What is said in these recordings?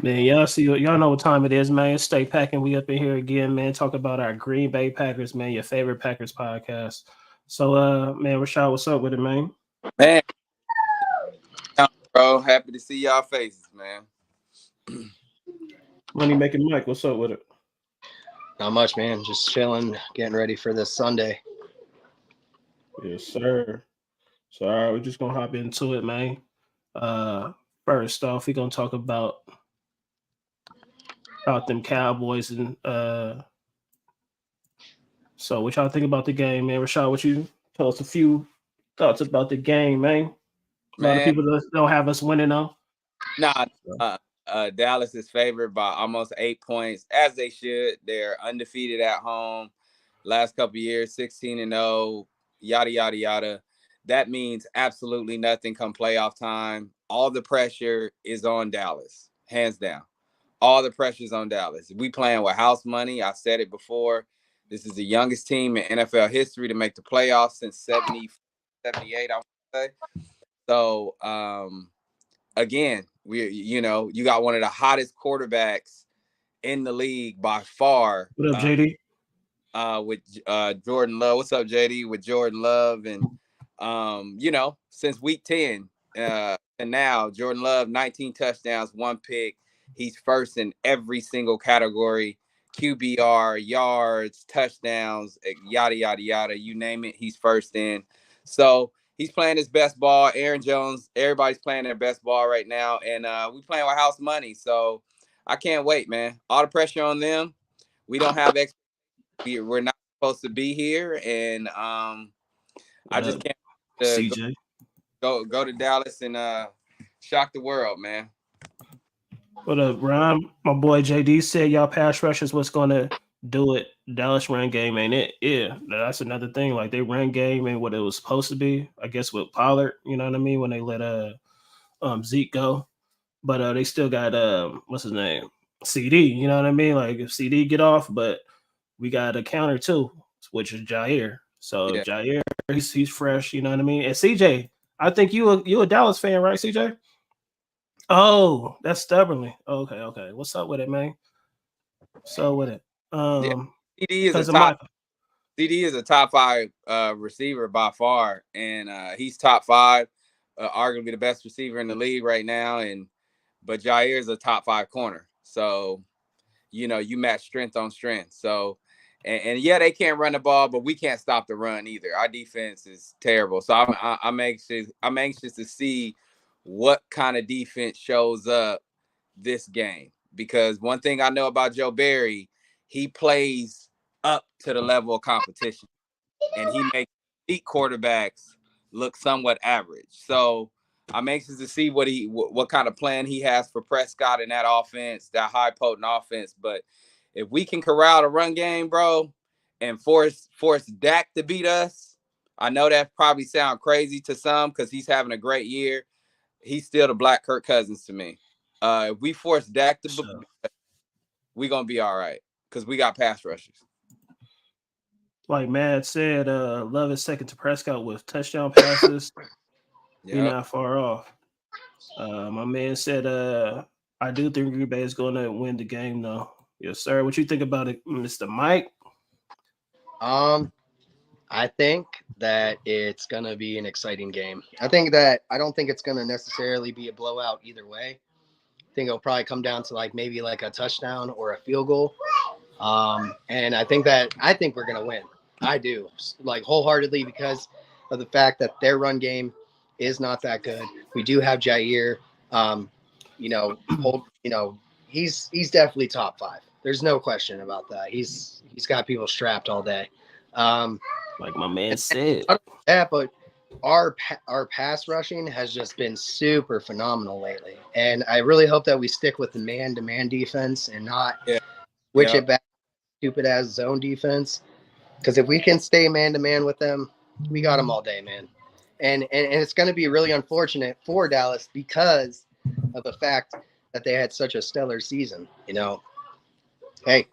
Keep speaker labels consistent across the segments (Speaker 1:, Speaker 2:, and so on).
Speaker 1: Man, y'all know what time it is, man. Stay packing. We up in here again, man. Talk about our Green Bay Packers, man. Your favorite Packers podcast. So, man, Rashad, what's up with it, man?
Speaker 2: Man, bro, happy to see y'all faces, man.
Speaker 1: Money making Mike, what's up with it?
Speaker 3: Not much, man. Just chilling, getting ready for this Sunday.
Speaker 1: Yes, sir. So, all right, we're just gonna hop into it, man. Uh, First off, we're gonna talk about them Cowboys and so what y'all think about the game, man? Rashad, what you tell us a few thoughts about the game, man? A lot of
Speaker 2: Man,
Speaker 1: people don't have us winning though.
Speaker 2: nah,
Speaker 1: So,
Speaker 2: Dallas is favored by almost 8 points, as they should. They're undefeated at home. Last couple years, 16-0, yada yada yada. That means absolutely nothing come playoff time. All the pressure is on Dallas, hands down. All the pressure is on Dallas. We playing with house money. I said it before. This is the youngest team in NFL history to make the playoffs since 70, 78, I want to say. So, again, you got one of the hottest quarterbacks in the league by far.
Speaker 1: what up, JD?
Speaker 2: With Jordan Love. What's up, JD? With Jordan Love, and since week 10 and now, Jordan Love, 19 touchdowns, one pick. He's first in every single category: QBR, yards, touchdowns, yada yada yada. You name it, he's first in. So he's playing his best ball. Aaron Jones, everybody's playing their best ball right now, and we playing with house money. So I can't wait, man. All the pressure on them. We don't have we're not supposed to be here, and I
Speaker 1: What
Speaker 2: just
Speaker 1: up,
Speaker 2: can't
Speaker 1: CJ?
Speaker 2: go to Dallas and shock the world, man.
Speaker 1: What up, Ron? My boy JD said y'all pass rush is what's gonna do it. Dallas run game ain't it? Yeah, that's another thing. Like they run game ain't what it was supposed to be. I guess with Pollard, you know what I mean, when they let Zeke go. But they still got what's his name? CD, you know what I mean? Like if CD get off, but we got a counter too, which is Jair. So
Speaker 2: Yeah,
Speaker 1: Jair, he's fresh, you know what I mean? And CJ, I think you a Dallas fan, right, CJ? Oh, that's stubbornly. Okay, okay. What's up with it, man? So with it.
Speaker 2: yeah.
Speaker 1: Um,
Speaker 2: CD is a
Speaker 1: because of
Speaker 2: top
Speaker 1: Michael.
Speaker 2: CD is a top five receiver by far, and he's top five, arguably the best receiver in the league right now. And but Jair is a top five corner, so you match strength on strength. So, and yeah, they can't run the ball, but we can't stop the run either. Our defense is terrible. So I'm anxious. I'm anxious to see what kind of defense shows up this game, because one thing I know about Joe Barry, he plays up to the level of competition, and he makes elite quarterbacks look somewhat average. So I'm anxious to see what kind of plan he has for Prescott in that offense, that high potent offense. But if we can corral the run game, bro, and force Dak to beat us, I know that probably sound crazy to some because he's having a great year. He's still the black Kirk Cousins to me. If we force Dak to,
Speaker 1: So,
Speaker 2: we gonna be all right because we got pass rushers.
Speaker 1: like Matt said, Love is second to Prescott with touchdown passes. He
Speaker 2: Yep.
Speaker 1: not far off. My man said, I do think Green Bay is going to win the game, though. Yes, sir. What you think about it, Mr. Mike?
Speaker 3: Um, I think that it's gonna be an exciting game. I don't think it's gonna necessarily be a blowout either way. I think it'll probably come down to like maybe like a touchdown or a field goal. And I think we're gonna win. I do, like wholeheartedly, because of the fact that their run game is not that good. We do have Jair. Um, hold, he's definitely top five. There's no question about that. He's got people strapped all day. Um,
Speaker 1: Like my man
Speaker 3: and
Speaker 1: said.
Speaker 3: yeah, but our pass rushing has just been super phenomenal lately, and I really hope that we stick with the man-to-man defense and not
Speaker 2: Yeah.
Speaker 3: switch
Speaker 2: Yep.
Speaker 3: it back to stupid ass zone defense. Because if we can stay man-to-man with them, we got them all day, man. And it's going to be really unfortunate for Dallas because of the fact that they had such a stellar season. Hey,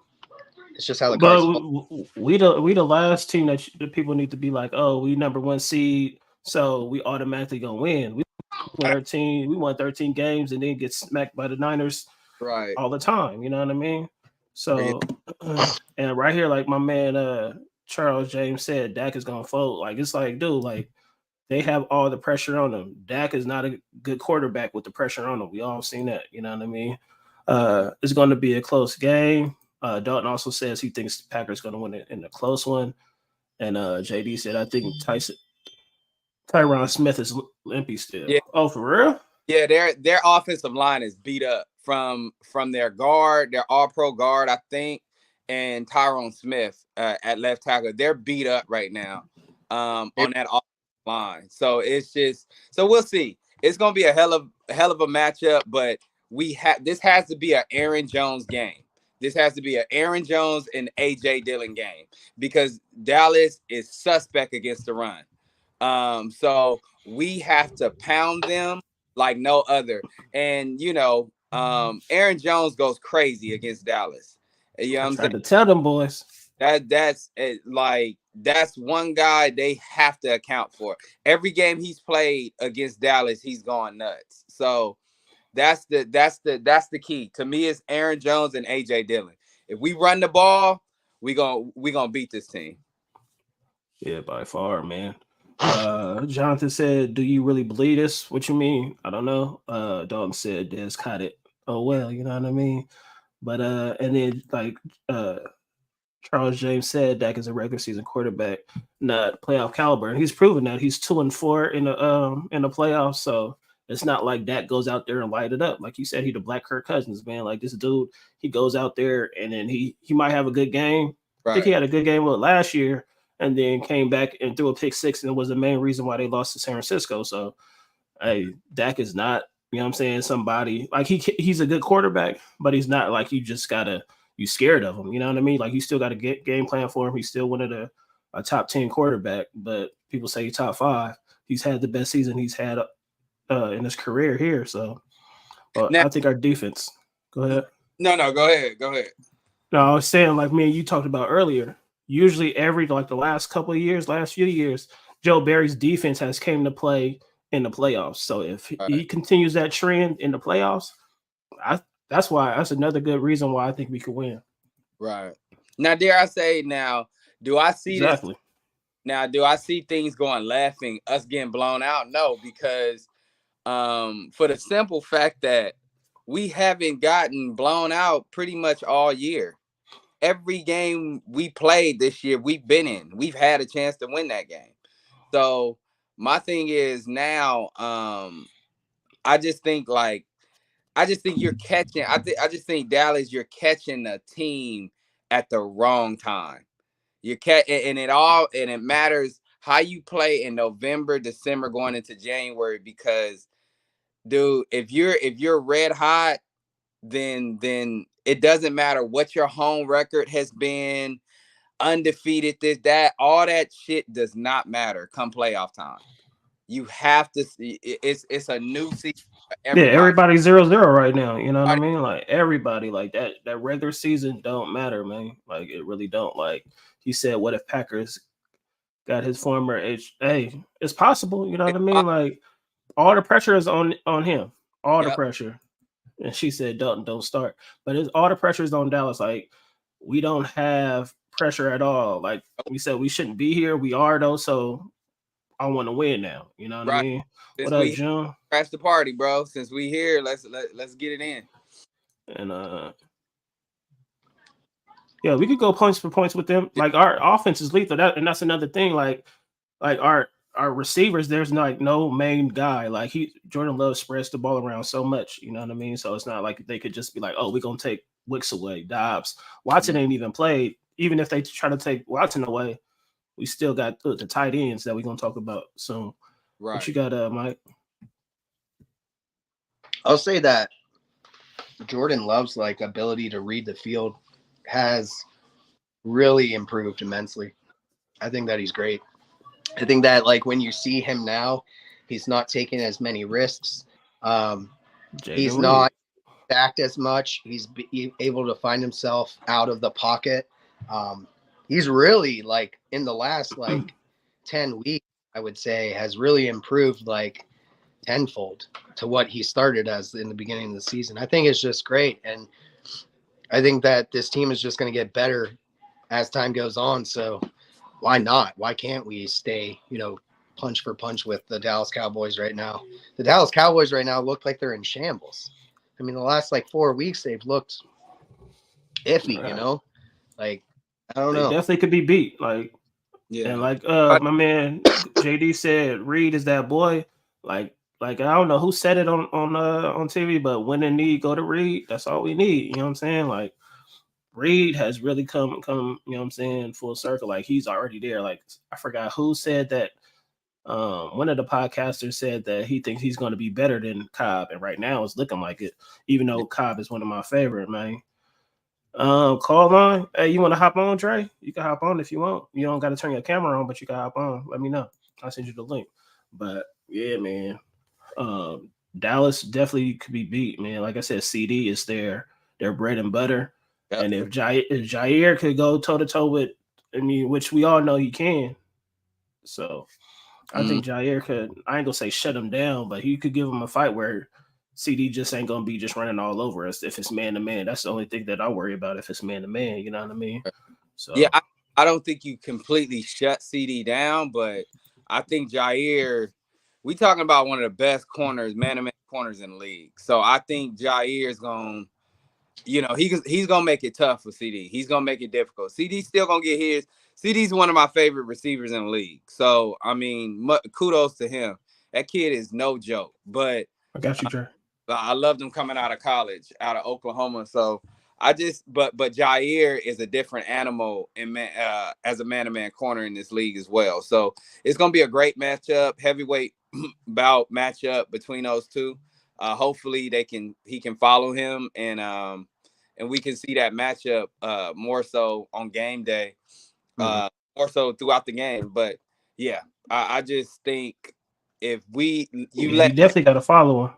Speaker 3: it's just how the
Speaker 1: But
Speaker 3: cards fall.
Speaker 1: we the last team that the people need to be like, oh, we number one seed, so we automatically gonna win. We won 13 games and then get smacked by the Niners
Speaker 2: Right.
Speaker 1: all the time. You know what I mean? So, and right here, like my man Charles James said, Dak is gonna fold. Like it's like, dude, like they have all the pressure on them. Dak is not a good quarterback with the pressure on him. We all seen that. You know what I mean? It's going to be a close game. Dalton also says he thinks the Packers going to win it in a close one. And JD said, I think Tyron Smith is limpy still.
Speaker 2: Yeah.
Speaker 1: Oh, for real?
Speaker 2: Yeah, their offensive line is beat up from their guard, their all-pro guard, I think, and Tyrone Smith at left tackle. They're beat up right now on that offensive line. So it's just we'll see. It's gonna be a hell of a matchup, but this has to be an Aaron Jones game. This has to be an Aaron Jones and AJ Dillon game because Dallas is suspect against the run. So we have to pound them like no other. And Aaron Jones goes crazy against Dallas. You know what I'm saying?
Speaker 1: To tell them boys.
Speaker 2: That's one guy they have to account for. Every game he's played against Dallas, he's gone nuts. So that's the key. To me, it's Aaron Jones and AJ Dillon. If we run the ball, we gonna beat this team.
Speaker 1: Yeah, by far, man. Jonathan said, "Do you really believe this? What you mean? I don't know." Dalton said, "Des caught it." Oh well, you know what I mean. But and then like Charles James said, Dak is a regular season quarterback, not playoff caliber, and he's proven that. He's 2-4 in the playoffs, so it's not like Dak goes out there and light it up. Like you said, he the Black Kirk Cousins, man. Like this dude, he goes out there and then he might have a good game.
Speaker 2: Right.
Speaker 1: I think he had a good game last year, and then came back and threw a pick six, and it was the main reason why they lost to San Francisco. So, hey, Dak is not, you know what I'm saying, somebody like he's a good quarterback, but he's not like you scared of him. You know what I mean? Like you still got a game plan for him. He's still one of a top 10 quarterback, but people say he's top 5. He's had the best season he's had in his career here. So, now, I think our defense. Go ahead.
Speaker 2: No, go ahead. Go ahead.
Speaker 1: No, I was saying, like me and you talked about earlier, usually the last few years, Joe Barry's defense has came to play in the playoffs. So if he continues that trend in the playoffs, that's another good reason why I think we could win.
Speaker 2: Right. Now, dare I say, do I see
Speaker 1: exactly
Speaker 2: this? Now, do I see things going left and us getting blown out? No, because for the simple fact that we haven't gotten blown out pretty much all year. Every game we played this year, we've been in. We've had a chance to win that game. So my thing is now, I just think you're catching. I just think Dallas, you're catching a team at the wrong time. You and it matters how you play in November, December, going into January, because dude, if you're red hot, then it doesn't matter what your home record has been, undefeated, this, that, all that shit does not matter come playoff time. You have to see it's a new season for everybody.
Speaker 1: Yeah, everybody's 0-0 right now. You know what I mean? Like everybody, like that regular season don't matter, man. Like it really don't. Like he said, what if Packers got his former age? Hey, it's possible, you know what I mean? Like all the pressure is on him. All the pressure. And she said, Dalton, don't start. But all the pressure is on Dallas. Like, we don't have pressure at all. Like we said, we shouldn't be here. We are, though. So I want to win now. You know what I mean?
Speaker 2: Since
Speaker 1: what up, June?
Speaker 2: Crash the party, bro. Since we here, let's get it in.
Speaker 1: And yeah, we could go points for points with them. Like our offense is lethal. And that's another thing. Like our receivers, there's no main guy. Like Jordan Love spreads the ball around so much, you know what I mean? So it's not like they could just be like, oh, we're gonna take Wicks away, Dobbs. Watson ain't even played. Even if they try to take Watson away, we still got the tight ends that we're gonna talk about soon. Right. What you got, Mike?
Speaker 3: I'll say that Jordan Love's ability to read the field has really improved immensely. I think that he's great. I think that when you see him now, he's not taking as many risks. He's not backed as much. He's able to find himself out of the pocket. He's really in the last 10 weeks, I would say, has really improved tenfold to what he started as in the beginning of the season. I think it's just great. And I think that this team is just going to get better as time goes on. So why not? Why can't we stay, punch for punch with the Dallas Cowboys right now? The Dallas Cowboys right now look like they're in shambles. I mean, the last 4 weeks, they've looked iffy,
Speaker 1: Right.
Speaker 3: Like, I don't
Speaker 1: They
Speaker 3: know.
Speaker 1: definitely could be beat. Like,
Speaker 2: Yeah.
Speaker 1: and like my man JD said, Reed is that boy. Like I don't know who said it on TV, but when in need, go to Reed. That's all we need. You know what I'm saying? Like Reed has really come, you know what I'm saying, full circle. Like he's already there. Like I forgot who said that. One of the podcasters said that he thinks he's going to be better than Cobb, and right now it's looking like it. Even though Cobb is one of my favorite, man. Call on. Hey, you want to hop on, Dre? You can hop on if you want. You don't got to turn your camera on, but you can hop on. Let me know. I'll send you the link. But yeah, man. Dallas definitely could be beat, man. Like I said, CD is their bread and butter.
Speaker 2: Yep.
Speaker 1: And if Jair could go toe to toe with, which we all know he can. So I think Jair could. I ain't gonna say shut him down, but he could give him a fight where CD just ain't gonna be just running all over us if it's man to man. That's the only thing that I worry about if it's man to man. You know what I mean? So
Speaker 2: yeah, I don't think you completely shut CD down, but I think Jair. We talking about one of the best corners, man to man corners in the league. So I think Jair is gonna. He's gonna make it tough for CD. He's gonna make it difficult. CD's still gonna get his. CD's one of my favorite receivers in the league. So I mean, kudos to him. That kid is no joke. But
Speaker 1: I got you, Dre.
Speaker 2: I loved him coming out of college, out of Oklahoma. So but Jair is a different animal as a man-to-man corner in this league as well. So it's gonna be a great matchup, heavyweight bout matchup between those two. Hopefully he can follow him and we can see that matchup more so on game day, more so throughout the game. But yeah, I just think if you
Speaker 1: definitely got to follow him.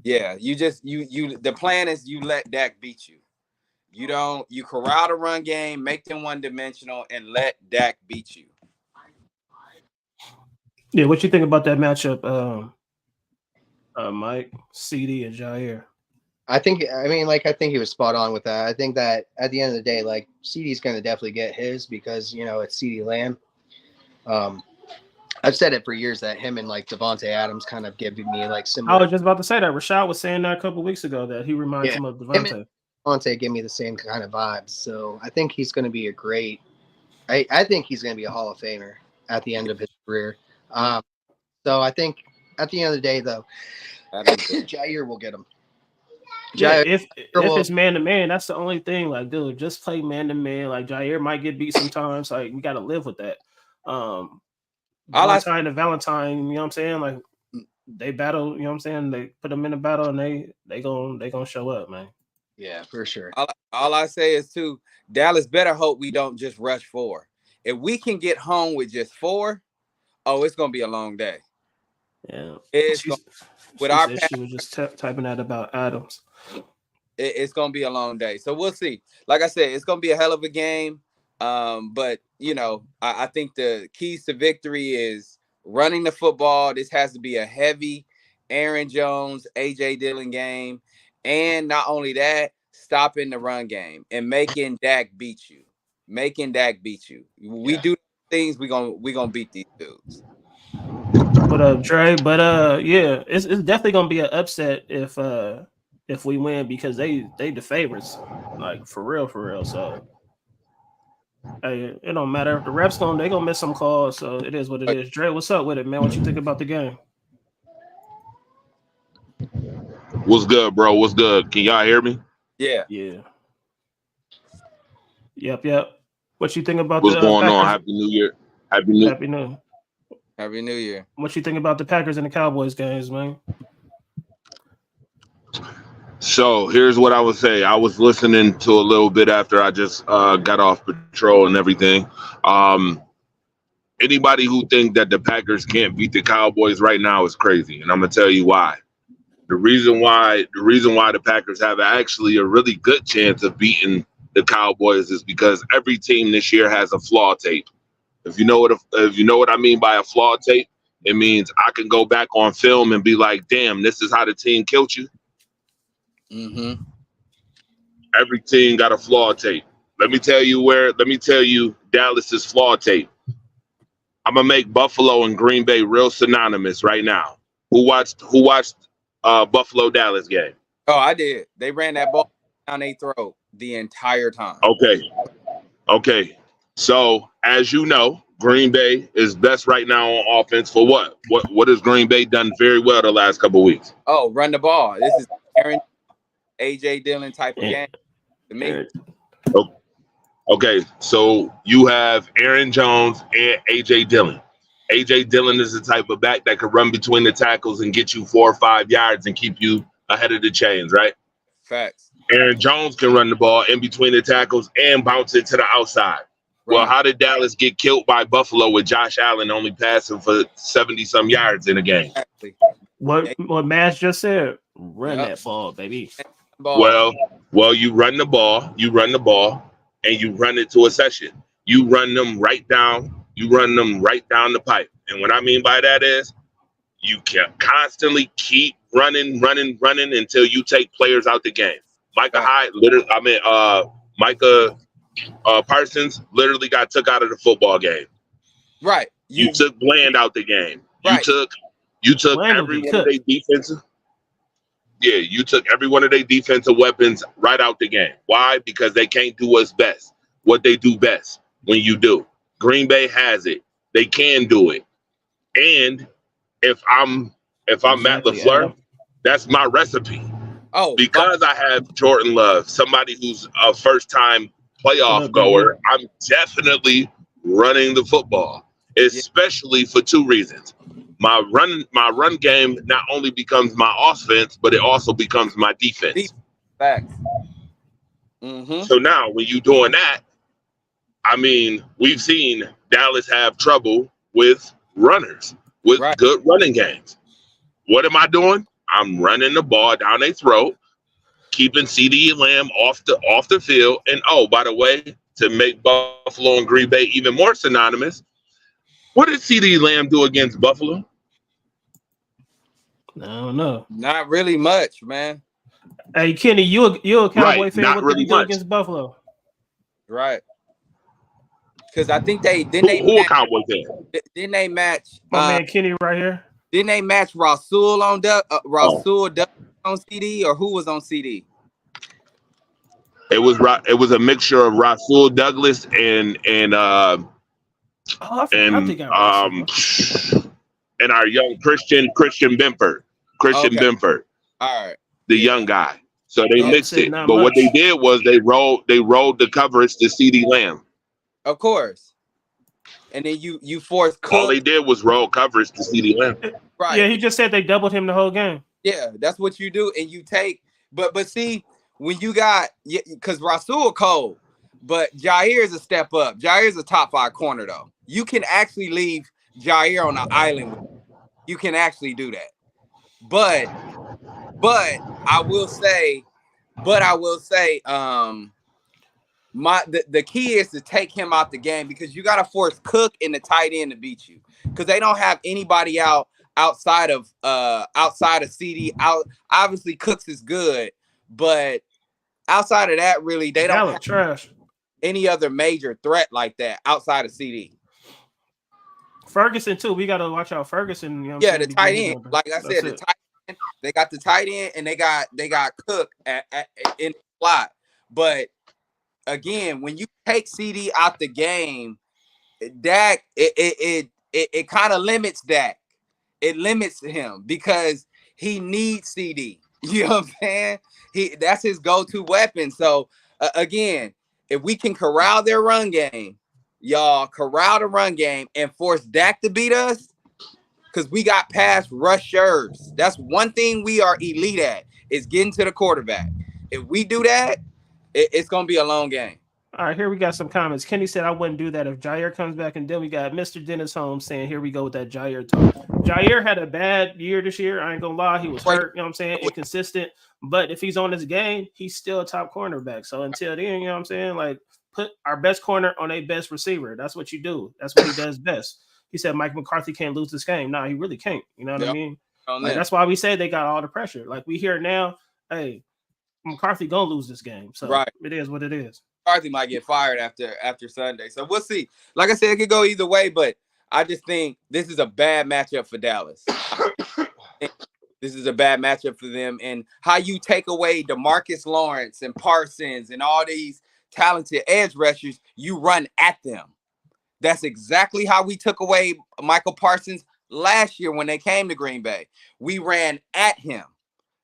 Speaker 2: Yeah, the plan is you let Dak beat you. You corral the run game, make them one dimensional, and let Dak beat you.
Speaker 1: Yeah, what you think about that matchup, Mike, CD, and Jair?
Speaker 3: I think he was spot on with that. I think that at the end of the day, CD's going to definitely get his because, it's CD Lamb. I've said it for years that him and Devontae Adams kind of give me similar.
Speaker 1: I was just about to say that. Rashad was saying that a couple of weeks ago that he reminds him of Devontae.
Speaker 3: Devontae give me the same kind of vibes. So I think he's going to be I think he's going to be a Hall of Famer at the end of his career. So I think at the end of the day, though, Jair will get him.
Speaker 1: Yeah, if it's man to man, that's the only thing. Like, dude, just play man to man. Like Jair might get beat sometimes. Like, we got to live with that. Valentine to Valentine, you know what I'm saying? Like, they battle. You know what I'm saying? They put them in a battle, and they gonna show up, man.
Speaker 3: Yeah, for sure.
Speaker 2: All I say is too, Dallas better hope we don't just rush 4. If we can get home with just 4, it's gonna be a long day.
Speaker 1: Yeah,
Speaker 2: she
Speaker 1: was just typing that about Adams.
Speaker 2: It's gonna be a long day, so we'll see. Like I said, it's gonna be a hell of a game. But I think the keys to victory is running the football. This has to be a heavy Aaron Jones, AJ Dillon game, and not only that, stopping the run game and making Dak beat you. We do things, we gonna beat these dudes.
Speaker 1: What up, Dre? But yeah, it's definitely gonna be an upset if we win because they the favorites, like for real. So hey, it don't matter if the refs they gonna miss some calls. So it is what it is. Dre, what's up with it, man? What you think about the game?
Speaker 4: What's good, bro? What's good? Can y'all hear me?
Speaker 2: Yeah.
Speaker 1: Yep. What you think about
Speaker 4: what's going
Speaker 1: Packers?
Speaker 4: on? Happy New Year.
Speaker 2: Happy New Year.
Speaker 1: What you think about the Packers and the Cowboys games, man?
Speaker 4: So here's what I would say. I was listening to a little bit after I just got off patrol and everything. Anybody who think that the Packers can't beat the Cowboys right now is crazy, and I'm gonna tell you why. The reason why the Packers have actually a really good chance of beating the Cowboys is because every team this year has a flaw tape. If you know what I mean by a flaw tape, It means I can go back on film and be like, damn, this is how the team killed you.
Speaker 2: Mm-hmm.
Speaker 4: Every team got a flaw tape. Let me tell you Dallas's flaw tape. I'm gonna make Buffalo and Green Bay real synonymous right now. Who watched Buffalo Dallas game?
Speaker 2: Oh, I did. They ran that ball down their throat the entire time.
Speaker 4: Okay. So as you know, Green Bay is best right now on offense for what? What has Green Bay done very well the last couple of weeks?
Speaker 2: Oh, run the ball. This is Aaron, AJ Dillon type of game to me.
Speaker 4: Okay, so you have Aaron Jones and AJ Dillon. AJ Dillon is the type of back that can run between the tackles and get you 4 or 5 yards and keep you ahead of the chains, right?
Speaker 2: Facts.
Speaker 4: Aaron Jones can run the ball in between the tackles and bounce it to the outside. Right. Well, how did Dallas get killed by Buffalo with Josh Allen only passing for 70-some yards in a game?
Speaker 2: Exactly.
Speaker 1: What Matt just said, run that ball, baby.
Speaker 4: Well, you run the ball, and you run it to a session. You run them right down the pipe. And what I mean by that is you can constantly keep running until you take players out the game. Micah Parsons literally got took out of the football game.
Speaker 2: Right.
Speaker 4: You took Bland out the game.
Speaker 2: Right.
Speaker 4: You took every one of their defensive. Yeah, you took every one of their defensive weapons right out the game. Why? Because they can't do what they do best when you do. Green Bay has it. They can do it. And if I'm Matt LaFleur, that's my recipe.
Speaker 2: Oh,
Speaker 4: because I have Jordan Love, somebody who's a first-time playoff goer, I'm definitely running the football, especially for 2 reasons. My run game not only becomes my offense, but it also becomes my defense.
Speaker 2: Facts. Mm-hmm.
Speaker 4: So now when you're doing that, I mean, we've seen Dallas have trouble with runners, with good running games. What am I doing? I'm running the ball down their throat, keeping CeeDee Lamb off the field. And oh, by the way, to make Buffalo and Green Bay even more synonymous, what did CeeDee Lamb do against Buffalo?
Speaker 1: I don't know.
Speaker 2: Not really much, man.
Speaker 1: Hey, Kenny, you a Cowboy fan?
Speaker 4: Not
Speaker 1: What
Speaker 4: really
Speaker 1: did he do
Speaker 4: much
Speaker 1: against Buffalo?
Speaker 2: Right. Because I think they
Speaker 4: who a Cowboy fan?
Speaker 2: Didn't they match
Speaker 1: my man Kenny right here?
Speaker 2: Didn't they match Rasul on on CD, or who was on CD?
Speaker 4: It was a mixture of Rasul Douglas and our young Christian Benford. Benford.
Speaker 2: All right.
Speaker 4: The young guy. So they mixed it. But what they did was they rolled the coverage to CeeDee Lamb.
Speaker 2: Of course. And then you forced Cook.
Speaker 4: All they did was roll coverage to CeeDee Lamb.
Speaker 1: Right. Yeah, he just said they doubled him the whole game.
Speaker 2: Yeah, that's what you do. And you take, but see, when you got, because Rasul cold, but Jair is a step up. Jair is a top 5 corner, though. You can actually leave Jair on the island. You can actually do that. But I will say, the key is to take him out the game, because you got to force Cook and the tight end to beat you, because they don't have anybody outside of CD. Obviously Cooks is good, but outside of that, really they don't have
Speaker 1: trash
Speaker 2: any other major threat like that outside of CD.
Speaker 1: Ferguson too. We got to watch out Ferguson. You know
Speaker 2: the tight end. Like I said, the tight end. They got the tight end and they got Cook in the slot. But again, when you take CD out the game, Dak it kind of limits Dak. It limits him because he needs CD. You know what I'm saying? That's his go-to weapon. So again, if we can corral their run game, y'all corral the run game and force Dak to beat us, because we got pass rushers. That's one thing we are elite at, is getting to the quarterback. If we do that, it's gonna be a long game.
Speaker 1: All right, here we got some comments. Kenny said I wouldn't do that if Jair comes back, and then we got Mr. Dennis Holmes saying, here we go with that Jair talk. Jair had a bad year this year. I ain't gonna lie. He was hurt, you know what I'm saying? Inconsistent. But if he's on his game, he's still a top cornerback. So until then, you know what I'm saying? Like, put our best corner on a best receiver. That's what you do. That's what he does best. he said Mike McCarthy can't lose this game. No, he really can't. You know what I mean?
Speaker 2: On
Speaker 1: Like,
Speaker 2: them.
Speaker 1: that's why we say they got all the pressure. Like we hear now, hey, McCarthy gonna lose this game. So
Speaker 2: Right.
Speaker 1: it is what it is.
Speaker 2: McCarthy might get fired after Sunday. So we'll see. Like I said, it could go either way, but I just think this is a bad matchup for Dallas. This is a bad matchup for them. And how you take away DeMarcus Lawrence and Parsons and all these talented edge rushers, you run at them. That's exactly how we took away Michael Parsons last year when they came to Green Bay. We ran at him.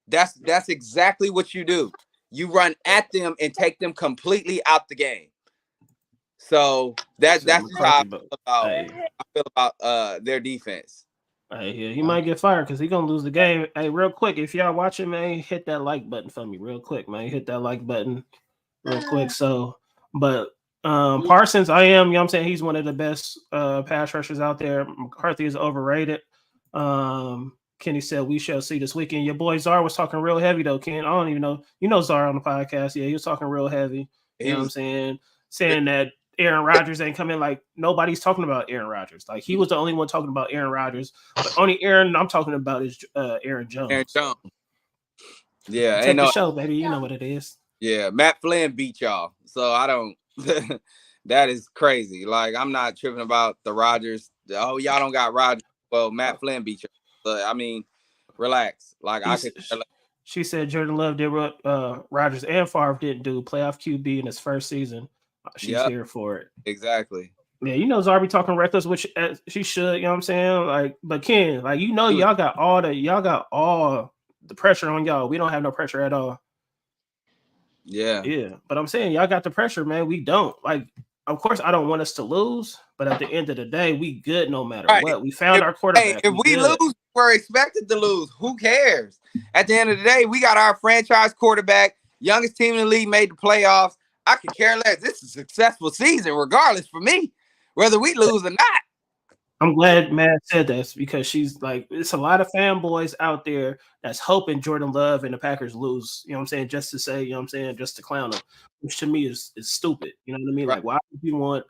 Speaker 2: That's exactly what you do. You run at them and take them completely out the game. So that's just how I feel about their defense.
Speaker 1: Hey, yeah, he might get fired because he's gonna lose the game. Hey, real quick, if y'all watching, man, hit that like button for me, real quick, man. Hit that like button, real quick. So, but Parsons, you know what I'm saying, he's one of the best pass rushers out there. McCarthy is overrated. Kenny said we shall see this weekend. Your boy Czar was talking real heavy though, Ken. I don't even know. You know Czar on the podcast. Yeah, he was talking real heavy. You know what I'm saying? Saying that Aaron Rodgers ain't coming. Like nobody's talking about Aaron Rodgers. Like he was the only one talking about Aaron Rodgers. But only Aaron I'm talking about is Aaron Jones.
Speaker 2: Aaron Jones. Yeah,
Speaker 1: take the show, baby. You know what it is.
Speaker 2: Yeah, Matt Flynn beat y'all. So I don't that is crazy. Like I'm not tripping about the Rodgers. Oh, y'all don't got Rodgers. Well, Matt Flynn beat you. But I mean, relax. Like
Speaker 1: she said Jordan Love did what Rodgers and Favre didn't do, playoff QB in his first season. She's here for it.
Speaker 2: Exactly.
Speaker 1: Yeah, you know Zarby talking reckless, which she should, you know what I'm saying? Like, but Ken, like y'all got all the pressure on y'all. We don't have no pressure at all.
Speaker 2: Yeah.
Speaker 1: Yeah. But I'm saying y'all got the pressure, man. We don't. Like, of course, I don't want us to lose, but at the end of the day, we good no matter what. We found our quarterback.
Speaker 2: If we lose, we're expected to lose. Who cares? At the end of the day, we got our franchise quarterback, youngest team in the league, made the playoffs. I could care less. This is a successful season, regardless for me, whether we lose or not.
Speaker 1: I'm glad Matt said this because she's like, it's a lot of fanboys out there that's hoping Jordan Love and the Packers lose, you know what I'm saying, just to say, you know what I'm saying, just to clown them, which to me is stupid. You know what I mean? Right. Like, why would you want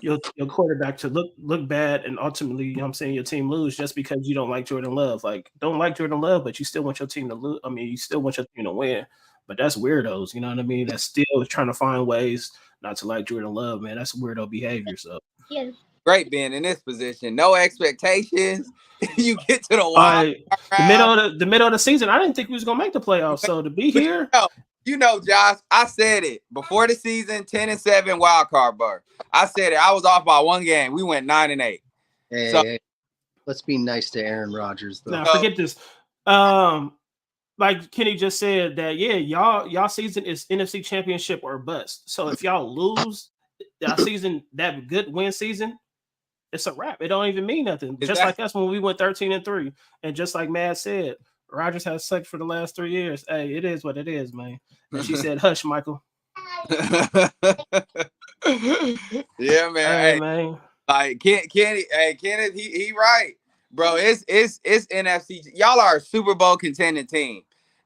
Speaker 1: your quarterback to look bad and ultimately, you know what I'm saying, your team lose just because you don't like Jordan Love? Like, don't like Jordan Love, but you still want your team to lose. I mean, you still want your team to win. But that's weirdos, you know what I mean? That's still trying to find ways not to like Jordan Love, man. That's weirdo behavior. So
Speaker 2: yes. Great being in this position. No expectations. You get to the wild
Speaker 1: the middle of the season. I didn't think we was gonna make the playoffs. So to be here.
Speaker 2: You know, Josh, I said it before the season, 10-7 wild card berth. I said it. I was off by one game. We went 9-8.
Speaker 3: Hey, let's be nice to Aaron Rodgers, though.
Speaker 1: Now forget this. Like Kenny just said that, yeah, y'all season is NFC Championship or bust. So if y'all lose that season, that good win season, it's a wrap. It don't even mean nothing. Exactly. Just like us when we went 13-3, and just like Matt said, Rodgers has sucked for the last 3 years. Hey, it is what it is, man. And she said, "Hush, Michael."
Speaker 2: Yeah, man. Hey,
Speaker 1: man.
Speaker 2: Like Kenneth, he right, bro. It's NFC. Y'all are a Super Bowl contending team,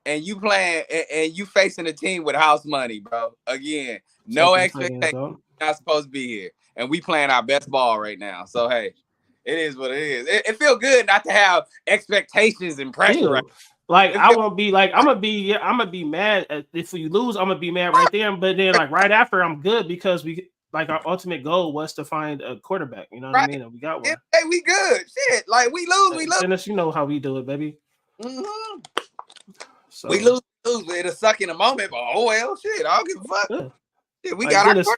Speaker 2: and you playing and you facing a team with house money, bro. Again, no expectation. Not supposed to be here, and we playing our best ball right now. So hey, it is what it is. It feels good not to have expectations and pressure. Right?
Speaker 1: Like I won't be like I'm gonna be mad if we lose. I'm gonna be mad right there, but then like right after I'm good because our ultimate goal was to find a quarterback. You know what I mean? And we got one.
Speaker 2: Hey, we good. Shit, like we lose, we lose.
Speaker 1: Dennis, you know how we do it, baby.
Speaker 2: Mm-hmm. So we lose. It'll suck in a moment, but oh well, shit. I don't give a fuck. Yeah. Shit, we got
Speaker 1: Dennis,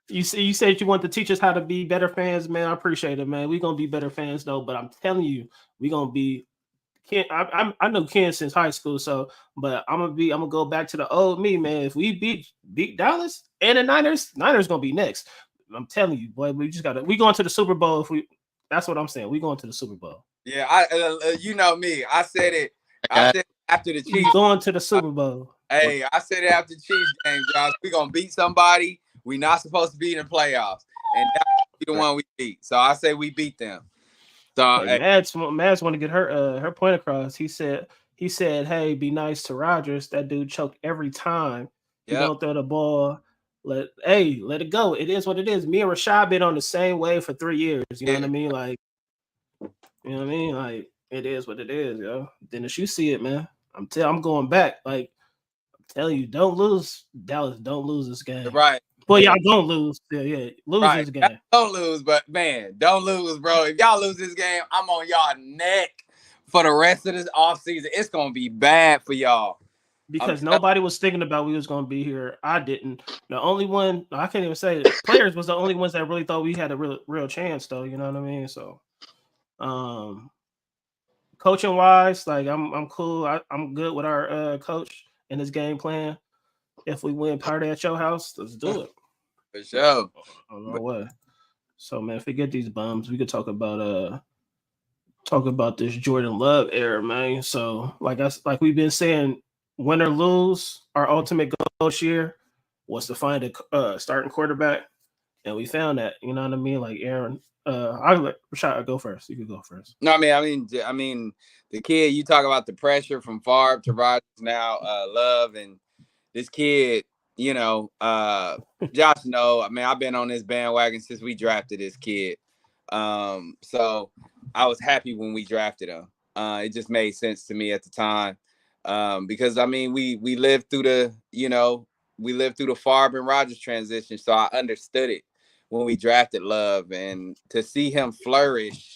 Speaker 1: you said you want to teach us how to be better fans, man. I appreciate it, man. We're gonna be better fans though, but I'm telling you, we're gonna be. I know Ken since high school, but I'm gonna go back to the old me, man. If we beat Dallas and the Niners gonna be next. I'm telling you, boy, we going to the Super Bowl. That's what I'm saying. We going to the Super Bowl.
Speaker 2: Yeah, you know me. I said it. I said after the Chiefs
Speaker 1: going to the Super Bowl.
Speaker 2: Hey, I said it after the Chiefs game, Josh. We gonna beat somebody we not supposed to be in the playoffs, and that's the one we beat. So I say we beat them. So
Speaker 1: Mads want to get her point across. He said, "Hey, be nice to Rodgers. That dude choked every time. He don't throw the ball. let it go. It is what it is. Me and Rashad been on the same wave for 3 years. You know what I mean? Like, you know what I mean? Like, it is what it is, yo. Dennis, you see it, man. I'm going back. Like, I'm telling you, don't lose, Dallas. Don't lose this game.
Speaker 2: Right.
Speaker 1: Boy, y'all don't lose. Yeah, lose this game.
Speaker 2: Don't lose, but man, don't lose, bro. If y'all lose this game, I'm on y'all neck for the rest of this offseason. It's gonna be bad for y'all.
Speaker 1: Because nobody was thinking about we was gonna be here. I didn't. The only one I can't even say it. Players was the only ones that really thought we had a real chance, though. You know what I mean? So, coaching wise, like I'm cool. I'm good with our coach and his game plan. If we win party at your house, let's do it.
Speaker 2: For sure.
Speaker 1: I don't know what. So man, forget these bums. We could talk about this Jordan Love era, man. So like we've been saying, win or lose, our ultimate goal this year was to find a starting quarterback, and we found that. You know what I mean? Like Aaron, I'll let Rashad go first. You can go first.
Speaker 2: No, I mean, the kid. You talk about the pressure from Favre to Rodgers now, Love, and this kid. You know, Josh. No, I mean, I've been on this bandwagon since we drafted this kid. So I was happy when we drafted him. It just made sense to me at the time. Because I mean, we lived through the Favre and Rodgers transition, so I understood it when we drafted Love, and to see him flourish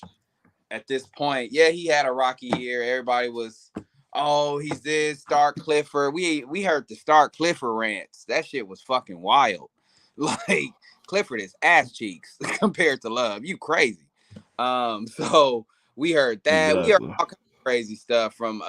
Speaker 2: at this point. Yeah, he had a rocky year. Everybody was, oh, he's this Stark Clifford. We heard the Stark Clifford rants. That shit was fucking wild. Like Clifford is ass cheeks compared to Love. You crazy. So we heard that. Exactly. We heard all kinds of crazy stuff from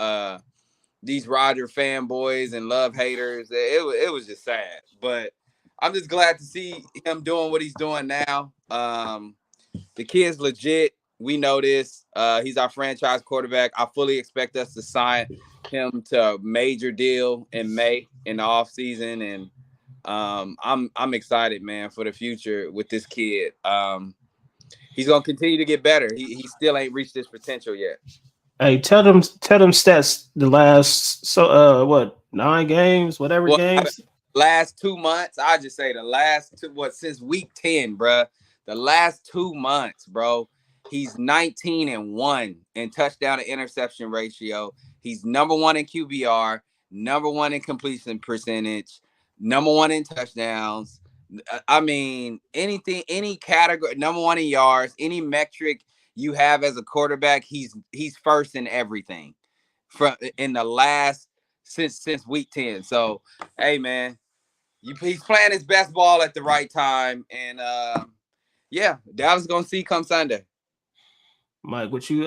Speaker 2: these Roger fanboys and Love haters. It was just sad, but I'm just glad to see him doing what he's doing now. The kid's legit. We know this. He's our franchise quarterback. I fully expect us to sign him to a major deal in May in the offseason, and I'm excited, man, for the future with this kid. He's gonna continue to get better. He still ain't reached his potential yet.
Speaker 1: Hey, tell them stats the last 9 games, whatever games.
Speaker 2: Last 2 months, I just say the last two, since week 10, bro. The last 2 months, bro. He's 19-1 in touchdown to interception ratio. He's number 1 in QBR, number 1 in completion percentage, number 1 in touchdowns. I mean, anything, any category, number 1 in yards, any metric you have as a quarterback, he's first in everything in the last since week 10. So, hey man, he's playing his best ball at the right time, and yeah, Dallas is gonna see come Sunday.
Speaker 1: Mike, what you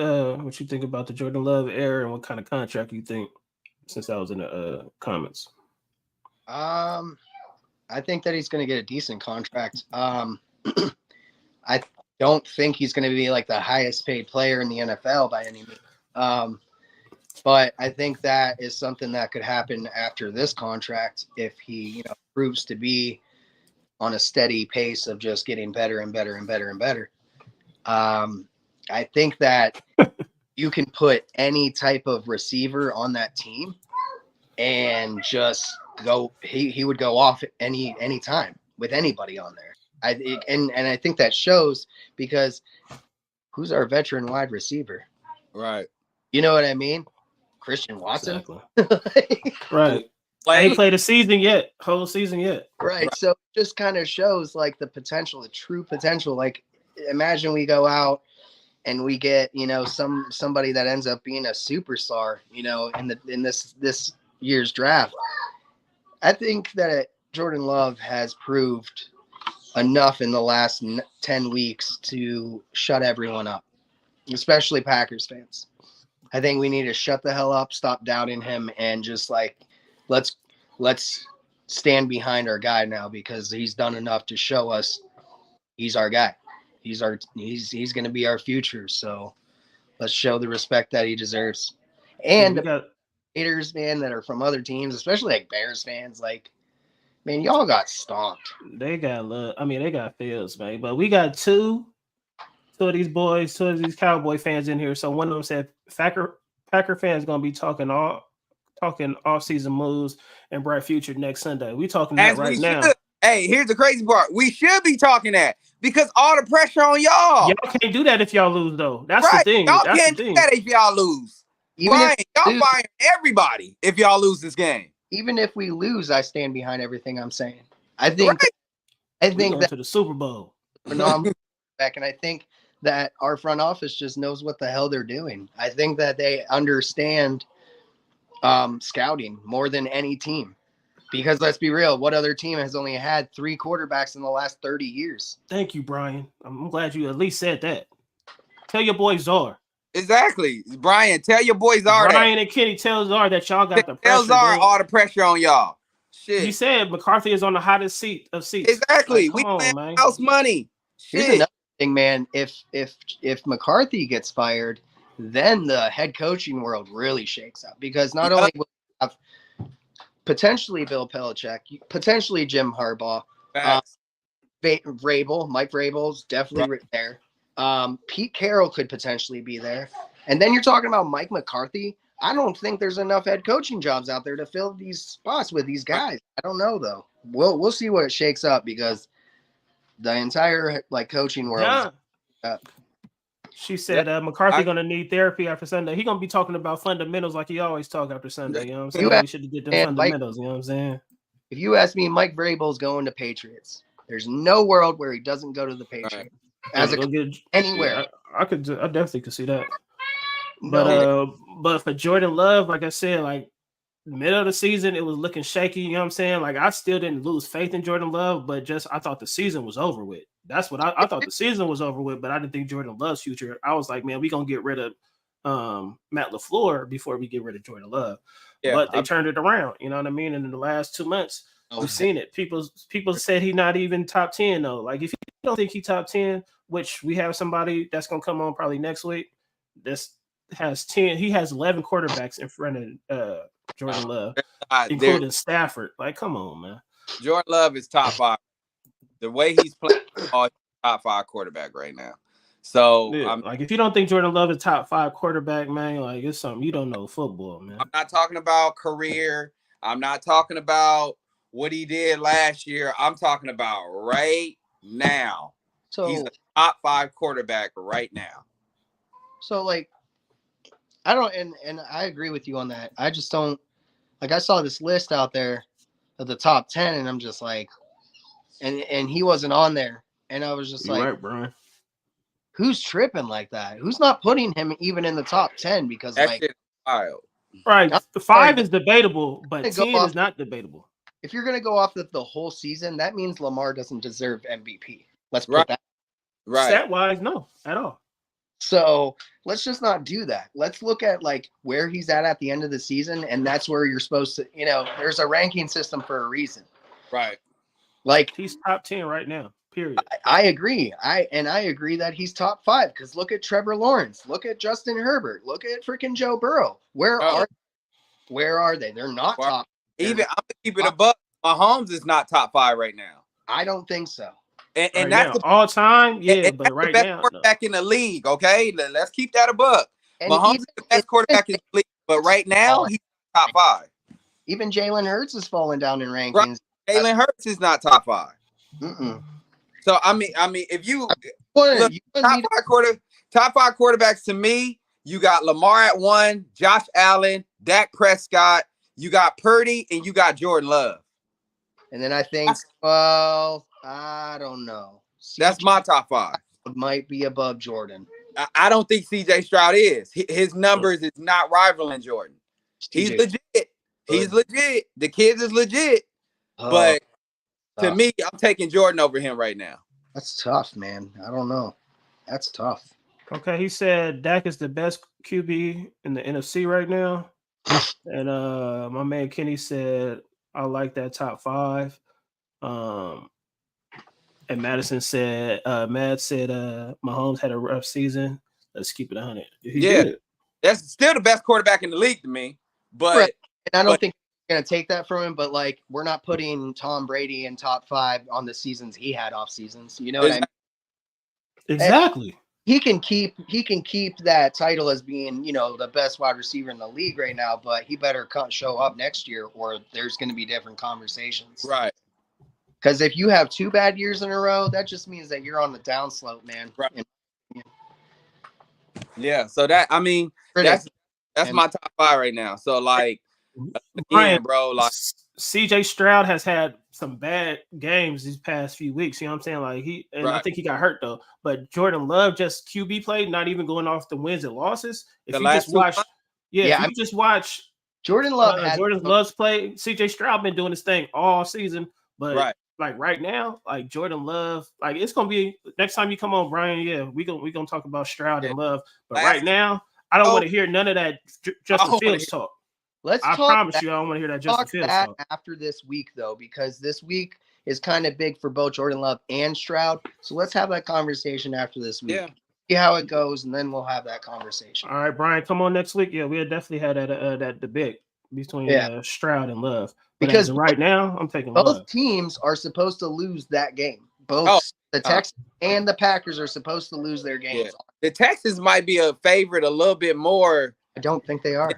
Speaker 1: think about the Jordan Love era, and what kind of contract you think? Since I was in the comments,
Speaker 3: I think that he's going to get a decent contract. I don't think he's going to be like the highest paid player in the NFL by any means. But I think that is something that could happen after this contract if he, proves to be on a steady pace of just getting better and better and better and better. I think that you can put any type of receiver on that team and just go. He would go off any time with anybody on there. And I think that shows because who's our veteran wide receiver?
Speaker 2: Right.
Speaker 3: You know what I mean? Christian Watson.
Speaker 1: Exactly. Right. I ain't played a season yet, whole season yet.
Speaker 3: Right. So it just kind of shows like the potential, the true potential. Like imagine we go out and we get, somebody that ends up being a superstar, in this year's draft. I think that Jordan Love has proved enough in the last 10 weeks to shut everyone up, especially Packers fans. I think we need to shut the hell up, stop doubting him, and just like let's stand behind our guy now because he's done enough to show us he's our guy. He's going to be our future. So let's show the respect that he deserves. And the haters, man, that are from other teams, especially like Bears fans, like, man, y'all got stomped.
Speaker 1: They got love. I mean, they got feels, man. But we got two of these boys, two of these Cowboy fans in here. So one of them said Packer fans gonna be talking off-season moves and bright future next Sunday. We talking that right now.
Speaker 2: Hey, here's the crazy part. We should be talking that because all the pressure on y'all.
Speaker 1: Y'all can't do that if y'all lose, though. That's
Speaker 2: Right.
Speaker 1: the thing.
Speaker 2: Y'all
Speaker 1: That's
Speaker 2: can't
Speaker 1: the
Speaker 2: do
Speaker 1: thing.
Speaker 2: that if y'all lose.
Speaker 3: Even
Speaker 2: Brian,
Speaker 3: if
Speaker 2: y'all
Speaker 3: we lose,
Speaker 2: firing everybody if y'all lose this game.
Speaker 3: even if we lose, I stand behind everything I'm saying. I think
Speaker 2: Right.
Speaker 3: I
Speaker 1: We
Speaker 3: think
Speaker 1: going
Speaker 3: that
Speaker 1: to the Super Bowl.
Speaker 3: phenomenal back, and I think that our front office just knows what the hell they're doing. I think that they understand scouting more than any team. Because let's be real, what other team has only had 3 quarterbacks in the last 30 years?
Speaker 1: Thank you, Brian. I'm glad you at least said that. Tell your boy Czar.
Speaker 2: Exactly. Brian, tell your boy Czar
Speaker 1: Brian and Kenny, tell Czar that y'all got the
Speaker 2: Tell
Speaker 1: pressure.
Speaker 2: Czar
Speaker 1: Dude.
Speaker 2: all the pressure on y'all.
Speaker 1: He
Speaker 2: Shit.
Speaker 1: said McCarthy is on the hottest seat of seats.
Speaker 2: Exactly.
Speaker 1: Like, come
Speaker 2: We
Speaker 1: on,
Speaker 2: playing
Speaker 1: man.
Speaker 2: house money.
Speaker 3: Here's
Speaker 2: Shit.
Speaker 3: another thing, man. If McCarthy gets fired, then the head coaching world really shakes up because not only will we have potentially Bill Belichick, potentially Jim Harbaugh,
Speaker 2: Facts.
Speaker 3: Mike Vrabel's definitely there. Pete Carroll could potentially be there, and then you're talking about Mike McCarthy. I don't think there's enough head coaching jobs out there to fill these spots with these guys. I don't know though. We'll see what it shakes up because the entire coaching world.
Speaker 1: Yeah. She said McCarthy gonna need therapy after Sunday. He gonna be talking about fundamentals like he always talk after Sunday. You know what I'm saying? We should get them fundamentals. You know what I'm saying?
Speaker 3: If you ask me, Mike Vrabel's going to Patriots. There's no world where he doesn't go to the Patriots. As anywhere.
Speaker 1: I definitely could see that. But for Jordan Love, like I said, like middle of the season, it was looking shaky. You know what I'm saying? Like I still didn't lose faith in Jordan Love, but just I thought the season was over with. That's what I thought the season was over with, but I didn't think Jordan Love's future. I was like, man, we gonna get rid of Matt LaFleur before we get rid of Jordan Love. Yeah, but they turned it around. You know what I mean? And in the last 2 months, we've seen it. People said he's not even top 10 though. Like if you don't think he top 10, which we have somebody that's gonna come on probably next week. This has 10. He has 11 quarterbacks in front of Jordan Love, including Stafford. Like, come on, man.
Speaker 2: Jordan Love is top 5. The way he's playing, top 5 quarterback right now. So,
Speaker 1: yeah, like if you don't think Jordan Love is top 5 quarterback, man, like it's something you don't know football, man.
Speaker 2: I'm not talking about career. I'm not talking about what he did last year. I'm talking about right now. So he's the top 5 quarterback right now.
Speaker 3: So, I don't, and I agree with you on that. I just don't, I saw this list out there of the top 10, and I'm just like, and he wasn't on there. And I was just
Speaker 1: You're right, Brian.
Speaker 3: Who's tripping like that? Who's not putting him even in the top 10? Because
Speaker 2: that shit is wild.
Speaker 1: Right. The 5 is debatable, but 10 is not debatable.
Speaker 3: If you're going to go off the whole season, that means Lamar doesn't deserve MVP. Let's put that.
Speaker 2: Right.
Speaker 1: Stat-wise, no, at all.
Speaker 3: So let's just not do that. Let's look at where he's at the end of the season, and that's where you're supposed to. There's a ranking system for a reason.
Speaker 2: Right.
Speaker 1: He's top 10 right now. Period.
Speaker 3: I agree. I agree that he's top 5 because look at Trevor Lawrence, look at Justin Herbert, look at freaking Joe Burrow. Where are they? They're not top.
Speaker 2: I'm gonna keep it a buck. Mahomes is not top 5 right now.
Speaker 3: I don't think so.
Speaker 2: And that's the
Speaker 1: all time, but right
Speaker 2: best
Speaker 1: now,
Speaker 2: quarterback in the league. Okay, let's keep that a buck. Mahomes is the best quarterback in the league, but right now he's top 5.
Speaker 3: Even Jalen Hurts is falling down in rankings.
Speaker 2: Right. Jalen Hurts is not top 5.
Speaker 3: Mm-mm.
Speaker 2: So I mean, if you look, top 5 quarterbacks to me, you got Lamar at 1, Josh Allen, Dak Prescott, you got Purdy, and you got Jordan Love.
Speaker 3: And then I think, well, I don't know.
Speaker 2: That's my top 5.
Speaker 3: Might be above Jordan.
Speaker 2: I don't think CJ Stroud is. His numbers is not rivaling Jordan. He's legit. He's legit. The kid is legit. But to me, I'm taking Jordan over him right now.
Speaker 3: That's tough, man. I don't know. That's tough.
Speaker 1: Okay, he said Dak is the best QB in the NFC right now. And my man Kenny said, I like that top 5. And Madison said, Matt said Mahomes had a rough season. Let's keep it 100. He did.
Speaker 2: That's still the best quarterback in the league to me. But
Speaker 3: and I don't think we're going to take that from him, but we're not putting Tom Brady in top 5 on the seasons he had off seasons. You know what I mean?
Speaker 1: Exactly.
Speaker 3: He can keep that title as being, the best wide receiver in the league right now, but he better show up next year or there's going to be different conversations.
Speaker 2: Right.
Speaker 3: Because if you have 2 bad years in a row, that just means that you're on the downslope, man.
Speaker 2: Right. Yeah. So that, I mean, that's my top 5 right now. So like,
Speaker 1: Brian,
Speaker 2: again, bro, like
Speaker 1: CJ Stroud has had some bad games these past few weeks. You know what I'm saying? Like I think he got hurt though. But Jordan Love just QB played, not even going off the wins and losses. If you just watch, just watch
Speaker 3: Jordan Love
Speaker 1: Jordan Love's play, CJ Stroud been doing his thing all season. But like right now, like Jordan Love, like it's gonna be next time you come on, Brian. Yeah, we gonna talk about Stroud and Love. But right now, I don't want to hear none of that Justin Fields talk. I promise you, I don't want to hear that Justin Fields talk
Speaker 3: after this week, though, because this week is kind of big for both Jordan Love and Stroud. So let's have that conversation after this week. Yeah. See how it goes, and then we'll have that conversation.
Speaker 1: All right, Brian, come on next week. Yeah, we'll definitely have that debate between Stroud and Love. But because right now, I'm taking
Speaker 3: both
Speaker 1: Love.
Speaker 3: Teams are supposed to lose that game. Both the Texans and the Packers are supposed to lose their games.
Speaker 2: Yeah. The Texans might be a favorite a little bit more.
Speaker 3: I don't think they are.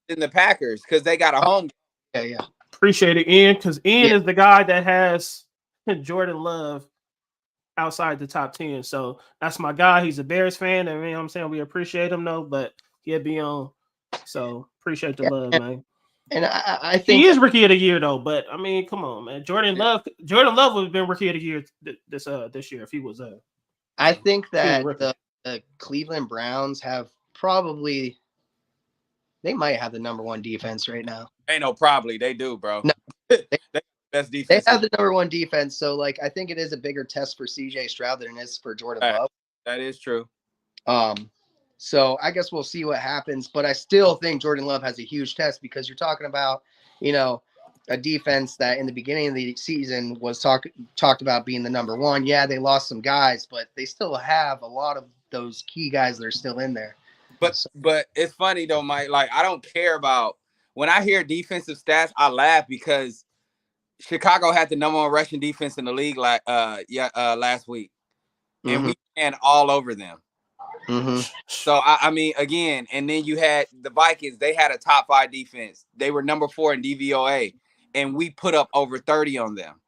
Speaker 2: Than the Packers because they got a home
Speaker 3: game. Yeah.
Speaker 1: Appreciate it, Ian, because Ian is the guy that has Jordan Love outside the top 10. So that's my guy. He's a Bears fan, and you know what I'm saying, we appreciate him though, but he'll be on. So appreciate the love, man.
Speaker 3: And I think
Speaker 1: he is rookie of the year though. But I mean, come on, man. Jordan Love would have been rookie of the year this year if he was
Speaker 3: I think that the Cleveland Browns have probably. They might have the number 1 defense right now.
Speaker 2: Ain't no probably. They do, bro.
Speaker 3: No,
Speaker 2: they best defense.
Speaker 3: They have the number 1 defense. So, like, I think it is a bigger test for CJ Stroud than it is for Jordan Love.
Speaker 2: That is true.
Speaker 3: So I guess we'll see what happens. But I still think Jordan Love has a huge test because you're talking about, a defense that in the beginning of the season was talked about being the number 1. Yeah, they lost some guys, but they still have a lot of those key guys that are still in there.
Speaker 2: But it's funny though, Mike. Like I don't care about when I hear defensive stats, I laugh because Chicago had the number 1 rushing defense in the league last week, and we ran all over them. So I mean, again, and then you had the Vikings. They had a top 5 defense. They were number 4 in DVOA, and we put up over 30 on them.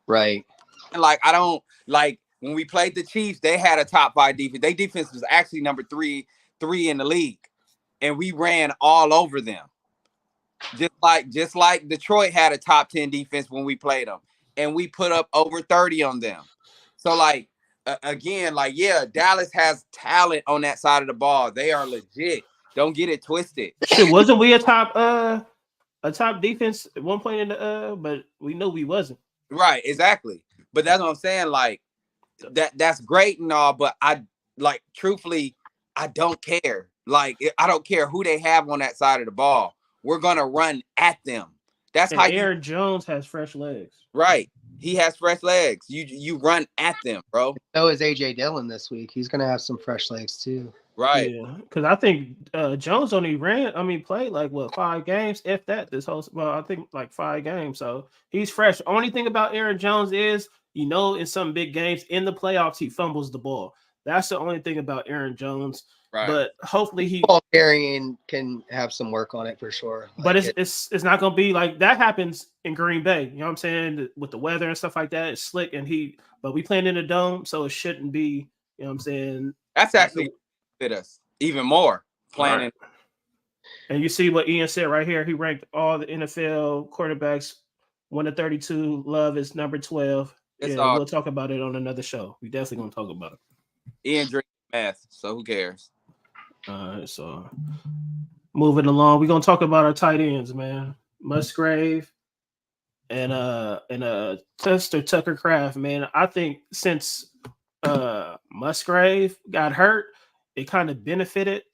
Speaker 3: Right.
Speaker 2: And like I don't like when we played the Chiefs. They had a top 5 defense. Their defense was actually number 3 in the league, and we ran all over them. Just like Detroit had a top 10 defense when we played them, and we put up over 30 on them. So like again, like Dallas has talent on that side of the ball. They are legit. Don't get it twisted.
Speaker 1: Shit, wasn't we a top defense at one point in the but we knew we wasn't.
Speaker 2: Right, exactly. But that's what I'm saying. Like that's great and all, but I like truthfully. I don't care. Like, I don't care who they have on that side of the ball. We're going to run at them. That's how
Speaker 1: Aaron Jones has fresh legs.
Speaker 2: Right. He has fresh legs. You run at them, bro.
Speaker 3: So is A.J. Dillon this week. He's going to have some fresh legs, too.
Speaker 2: Right.
Speaker 1: Yeah. Because I think Jones only played like, 5 games, if that, this whole – I think like 5 games. So he's fresh. Only thing about Aaron Jones is, in some big games in the playoffs, he fumbles the ball. That's the only thing about Aaron Jones. Right. But hopefully
Speaker 3: Paul Carrion can have some work on it for sure.
Speaker 1: But it's not gonna be like that happens in Green Bay. You know what I'm saying? With the weather and stuff like that, it's slick and heat. But we playing in a dome, so it shouldn't be, you know what I'm saying?
Speaker 2: That's actually fit us even more playing. Right.
Speaker 1: And you see what Ian said right here. He ranked all the NFL quarterbacks 1 to 32. Love is number 12. We'll talk about it on another show. We definitely gonna talk about it.
Speaker 2: Ian drinks math, so who cares?
Speaker 1: All right, so moving along, we're gonna talk about our tight ends, man. Musgrave and Tester Tucker Kraft, man. I think since Musgrave got hurt, it kind of benefited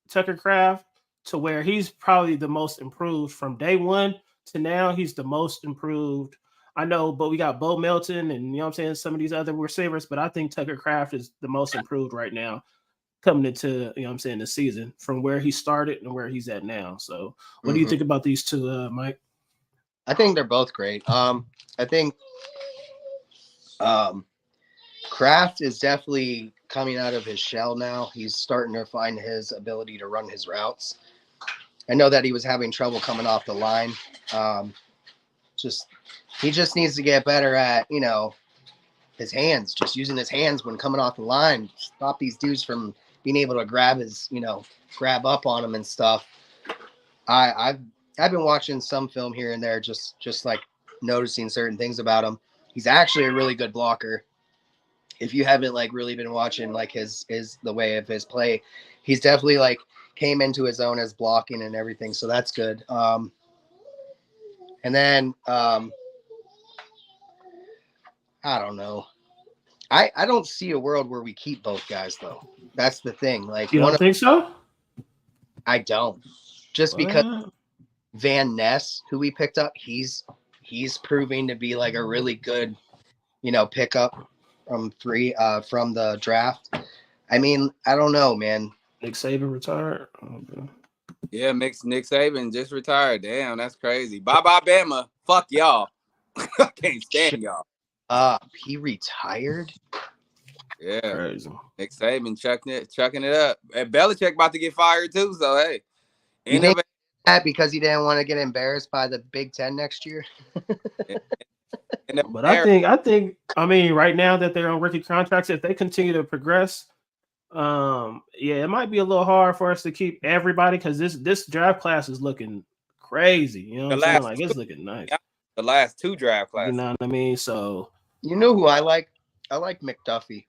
Speaker 1: Tucker Kraft to where he's probably the most improved from day one to now. He's the most improved. I know, but we got Bo Melton and, you know what I'm saying, some of these other receivers, but I think Tucker Kraft is the most improved right now coming into, you know what I'm saying, the season from where he started and where he's at now. So what do you think about these two, Mike?
Speaker 3: I think they're both great. I think Kraft is definitely coming out of his shell now. He's starting to find his ability to run his routes. I know that he was having trouble coming off the line. He just needs to get better at, his hands, just using his hands when coming off the line. Stop these dudes from being able to grab up on him and stuff. I've been watching some film here and there, just like noticing certain things about him. He's actually a really good blocker. If you haven't like really been watching like his the way of his play, he's definitely like came into his own as blocking and everything. So that's good. And then I don't know. I don't see a world where we keep both guys though. That's the thing. Like
Speaker 1: You don't think so?
Speaker 3: I don't. Just because Van Ness, who we picked up, he's proving to be like a really good, pickup from the draft. I mean, I don't know, man.
Speaker 1: Nick Saban retired. Okay.
Speaker 2: Yeah, Nick Saban just retired. Damn, that's crazy. Bye, Bama. Fuck y'all. I can't stand y'all.
Speaker 3: He retired.
Speaker 2: Yeah,
Speaker 1: Crazy.
Speaker 2: Nick Saban chucking it up. And Belichick about to get fired too. So hey,
Speaker 3: You think that because he didn't want to get embarrassed by the Big Ten next year?
Speaker 1: But I think right now that they're on rookie contracts, if they continue to progress, it might be a little hard for us to keep everybody because this draft class is looking crazy. You know what I'm saying? Like it's looking nice.
Speaker 2: The last 2 draft classes.
Speaker 1: You know what I mean? So
Speaker 3: you know who I like? I like McDuffie.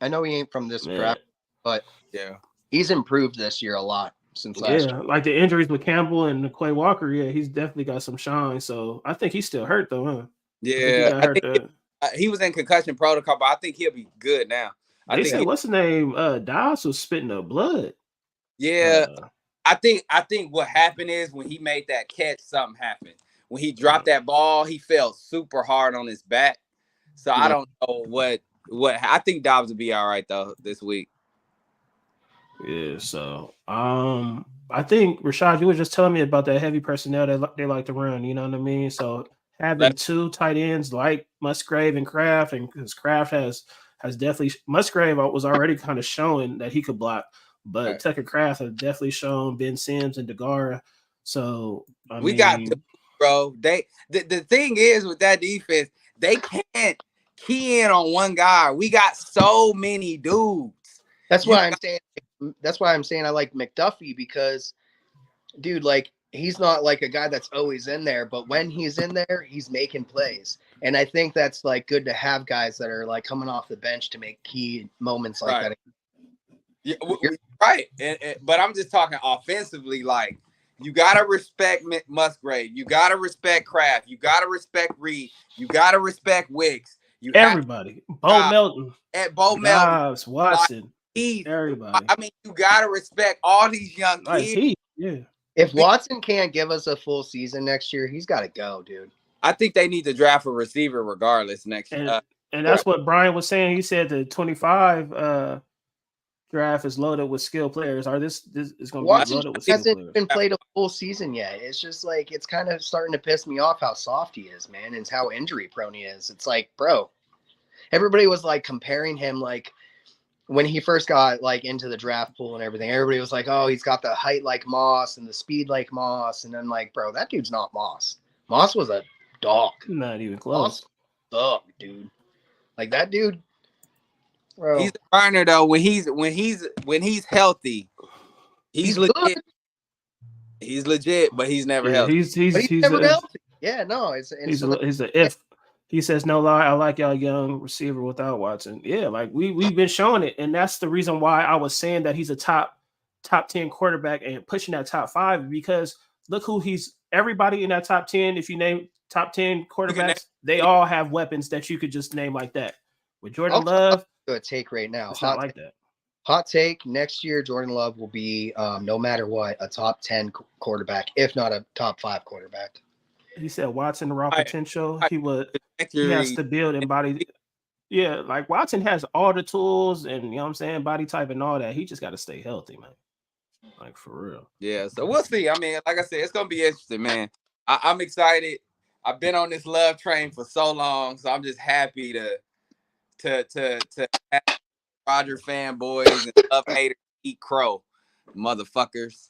Speaker 3: I know he ain't from this draft, but
Speaker 2: yeah,
Speaker 3: he's improved this year a lot since last year.
Speaker 1: Like the injuries with Campbell and Quay Walker, he's definitely got some shine. So I think he's still hurt though, huh?
Speaker 2: Yeah, I think he was in concussion protocol, but I think he'll be good now.
Speaker 1: They said what's the name? Dobbs was spitting up blood.
Speaker 2: Yeah, I think what happened is when he made that catch, something happened. When he dropped that ball, he fell super hard on his back. So I don't know what I think Dobbs will be all right though this week.
Speaker 1: Yeah, so I think Rashad, you were just telling me about that heavy personnel that they like to run. You know what I mean? So having 2 tight ends like Musgrave and Kraft, and because Kraft has definitely Musgrave was already kind of showing that he could block, but Tucker Kraft has definitely shown Ben Sims and DeGara. So
Speaker 2: we got to, bro. The thing is with that defense, they can't key in on one guy. We got so many dudes.
Speaker 3: That's why I'm saying I like McDuffie because, dude, like he's not like a guy that's always in there, but when he's in there, he's making plays. And I think that's like good to have guys that are like coming off the bench to make key moments like that.
Speaker 2: Yeah, right. But I'm just talking offensively. Like you gotta respect Musgrave. You gotta respect Kraft. You gotta respect Reed. You gotta respect Wicks.
Speaker 1: Everybody. Bo Melton.
Speaker 2: Bo Melton.
Speaker 1: Watson.
Speaker 2: Everybody. I mean, you gotta respect all these young kids.
Speaker 3: If Watson can't give us a full season next year, he's got to go, dude.
Speaker 2: I think they need to draft a receiver regardless next year.
Speaker 1: And that's what Brian was saying. He said the 25 draft is loaded with skilled players. This is going to be loaded with skilled players.
Speaker 3: Hasn't even played a full season yet. It's just like it's kind of starting to piss me off how soft he is, man, and how injury prone he is. It's like, bro, everybody was like comparing him like. When he first got like into the draft pool and everything, everybody was like, "Oh, he's got the height like Moss and the speed like Moss," and then like, bro, that dude's not Moss. Moss was a dog.
Speaker 1: Not even close.
Speaker 3: Dog, dude. Like that dude. Bro.
Speaker 2: He's a burner though. When he's healthy, he's legit. Good. He's legit, but he's never healthy.
Speaker 1: He's never
Speaker 3: healthy. Yeah, no, he's
Speaker 1: an if. He says, no lie, I like y'all young receiver without Watson. Yeah, like we've been showing it. And that's the reason why I was saying that he's a top 10 quarterback and pushing that top 5, because look who everybody in that top 10, if you name top 10 quarterbacks, they all have weapons that you could just name like that. With Jordan Love,
Speaker 3: a take right now.
Speaker 1: It's not like that.
Speaker 3: Hot take, next year, Jordan Love will be, no matter what, a top 10 quarterback, if not a top 5 quarterback.
Speaker 1: He said Watson raw potential. He has to build and body. Yeah, like Watson has all the tools and you know what I'm saying, body type and all that. He just got to stay healthy, man. Like for real.
Speaker 2: Yeah, so we'll see. I mean, like I said, it's gonna be interesting, man. I'm excited. I've been on this love train for so long, so I'm just happy to have Roger fanboys and love haters eat crow, motherfuckers.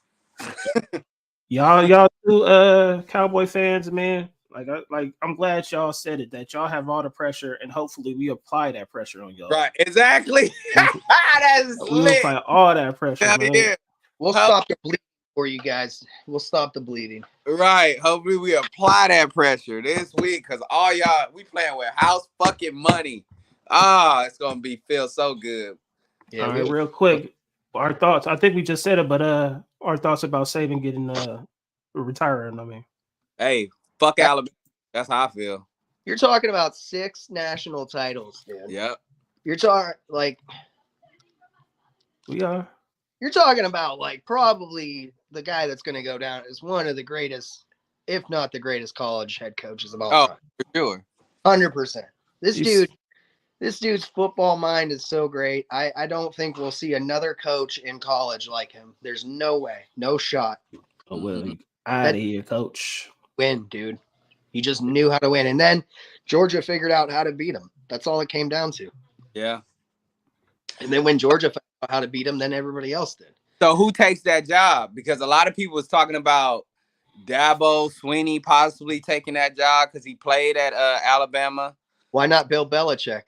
Speaker 1: Y'all too, Cowboy fans, man. I'm glad y'all said it, that y'all have all the pressure, and hopefully we apply that pressure on y'all.
Speaker 2: Right, exactly. That's
Speaker 1: We
Speaker 2: lit.
Speaker 1: apply all that pressure,
Speaker 2: Hell
Speaker 1: man.
Speaker 2: yeah.
Speaker 3: We'll stop the bleeding for you guys. We'll stop the bleeding.
Speaker 2: Right. Hopefully we apply that pressure this week, because all y'all, we playing with house fucking money. It's gonna feel so good.
Speaker 3: Yeah,
Speaker 1: All right, real quick, our thoughts. I think we just said it, but our thoughts about Saban getting retiring. I mean,
Speaker 2: hey, fuck Alabama. That's how I feel.
Speaker 3: You're talking about 6 national titles, dude.
Speaker 2: Yep.
Speaker 3: You're talking like
Speaker 1: we are.
Speaker 3: You're talking about like probably the guy that's going to go down as one of the greatest, if not the greatest, college head coaches of all time.
Speaker 2: For sure.
Speaker 3: 100%. This dude's football mind is so great. I don't think we'll see another coach in college like him. There's no way, no shot.
Speaker 1: Oh well, out of here, coach.
Speaker 3: Win, dude. He just knew how to win, and then Georgia figured out how to beat him. That's all it came down to.
Speaker 2: Yeah.
Speaker 3: And then when Georgia found out how to beat him, then everybody else did.
Speaker 2: So who takes that job? Because a lot of people was talking about Dabo Swinney possibly taking that job because he played at Alabama.
Speaker 3: Why not Bill Belichick?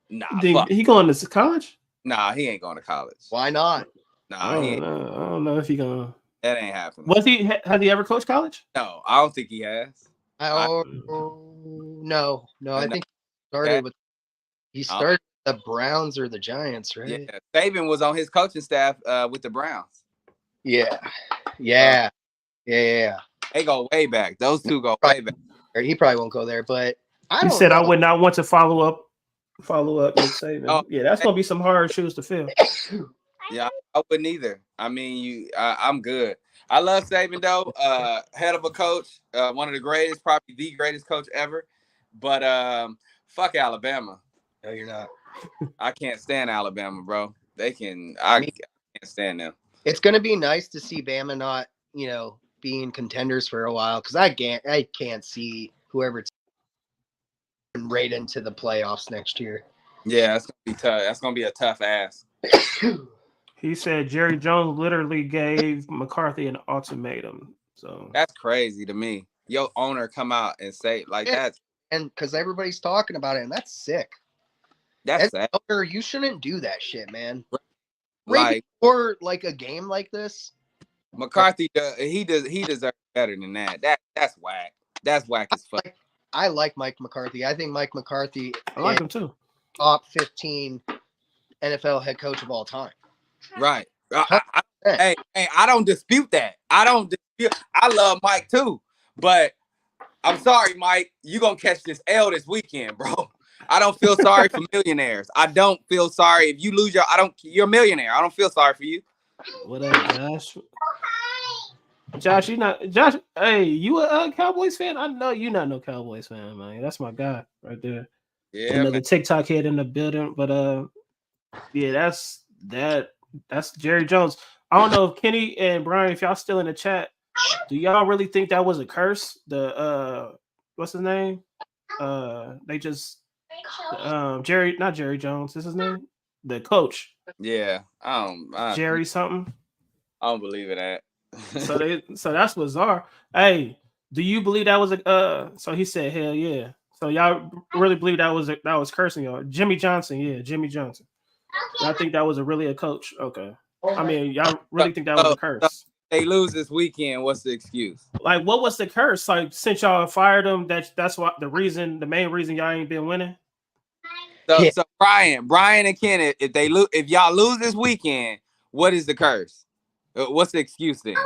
Speaker 2: Nah,
Speaker 1: he going to college?
Speaker 2: Nah, he ain't going to college.
Speaker 3: Why not?
Speaker 2: Nah,
Speaker 1: I don't know if he gonna.
Speaker 2: That ain't happening.
Speaker 1: Has he ever coached college?
Speaker 2: No, I don't think he has.
Speaker 3: No. I think he started with the Browns or the Giants, right?
Speaker 2: Yeah, Saban was on his coaching staff with the Browns.
Speaker 3: Yeah. They
Speaker 2: go way back. Those two go way back.
Speaker 3: He probably won't go there, but
Speaker 1: he said I would not want to follow up Nick Saban. Yeah, that's gonna be some hard shoes to fill.
Speaker 2: Yeah, I wouldn't either. I mean, I'm good. I love Saban though. Head of a coach, one of the greatest, probably the greatest coach ever. But fuck Alabama.
Speaker 3: No, you're not.
Speaker 2: I can't stand Alabama, bro. I can't stand them.
Speaker 3: It's gonna be nice to see Bama not, being contenders for a while, because I can't see whoever right into the playoffs next year.
Speaker 2: Yeah, that's gonna be tough. That's gonna be a tough ass.
Speaker 1: He said Jerry Jones literally gave McCarthy an ultimatum. So
Speaker 2: that's crazy to me. Your owner come out and say that,
Speaker 3: and because everybody's talking about it, and that's sick.
Speaker 2: That's sad.
Speaker 3: Owner, you shouldn't do that shit, man.
Speaker 2: Or
Speaker 3: like a game like this.
Speaker 2: McCarthy, he deserves better than that. That's whack. That's whack as fuck.
Speaker 3: I like Mike McCarthy. I think Mike McCarthy.
Speaker 1: I like him too.
Speaker 3: Top 15 NFL head coach of all time.
Speaker 2: Right. Hey, I don't dispute that. I love Mike too, but I'm sorry, Mike. You gonna catch this L this weekend, bro. I don't feel sorry for millionaires. I don't feel sorry if you lose you're a millionaire. I don't feel sorry for you.
Speaker 1: What up, Josh? Josh, Josh, hey, you a Cowboys fan? I know you not no Cowboys fan, man. That's my guy right there.
Speaker 2: Yeah,
Speaker 1: another TikTok head in the building, but yeah, that's Jerry Jones. I don't know if Kenny and Brian, if y'all still in the chat, do y'all really think that was a curse? The what's his name? They just not Jerry Jones. Is his name? The coach.
Speaker 2: Yeah,
Speaker 1: Jerry something.
Speaker 2: I don't believe in that.
Speaker 1: so that's bizarre. Hey, do you believe that was a? So he said, hell yeah. So y'all really believe that was cursing y'all? Jimmy Johnson, yeah, Jimmy Johnson. Y'all think that was really a coach? Okay. I mean, y'all really think that was a curse?
Speaker 2: They lose this weekend. What's the excuse?
Speaker 1: Like, what was the curse? Like, since y'all fired him, that's what the main reason y'all ain't been winning.
Speaker 2: So Brian and Kenneth, if y'all lose this weekend, what is the curse? What's the excuse then?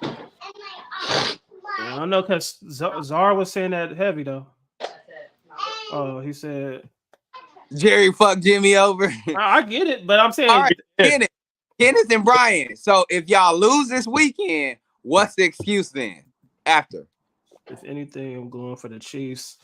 Speaker 1: I don't know, because Czar was saying that heavy though. Oh, he said
Speaker 2: Jerry fucked Jimmy over.
Speaker 1: I get it, but I'm saying
Speaker 2: all right, Kenneth and Brian. So if y'all lose this weekend, what's the excuse then? After,
Speaker 1: if anything, I'm going for the Chiefs.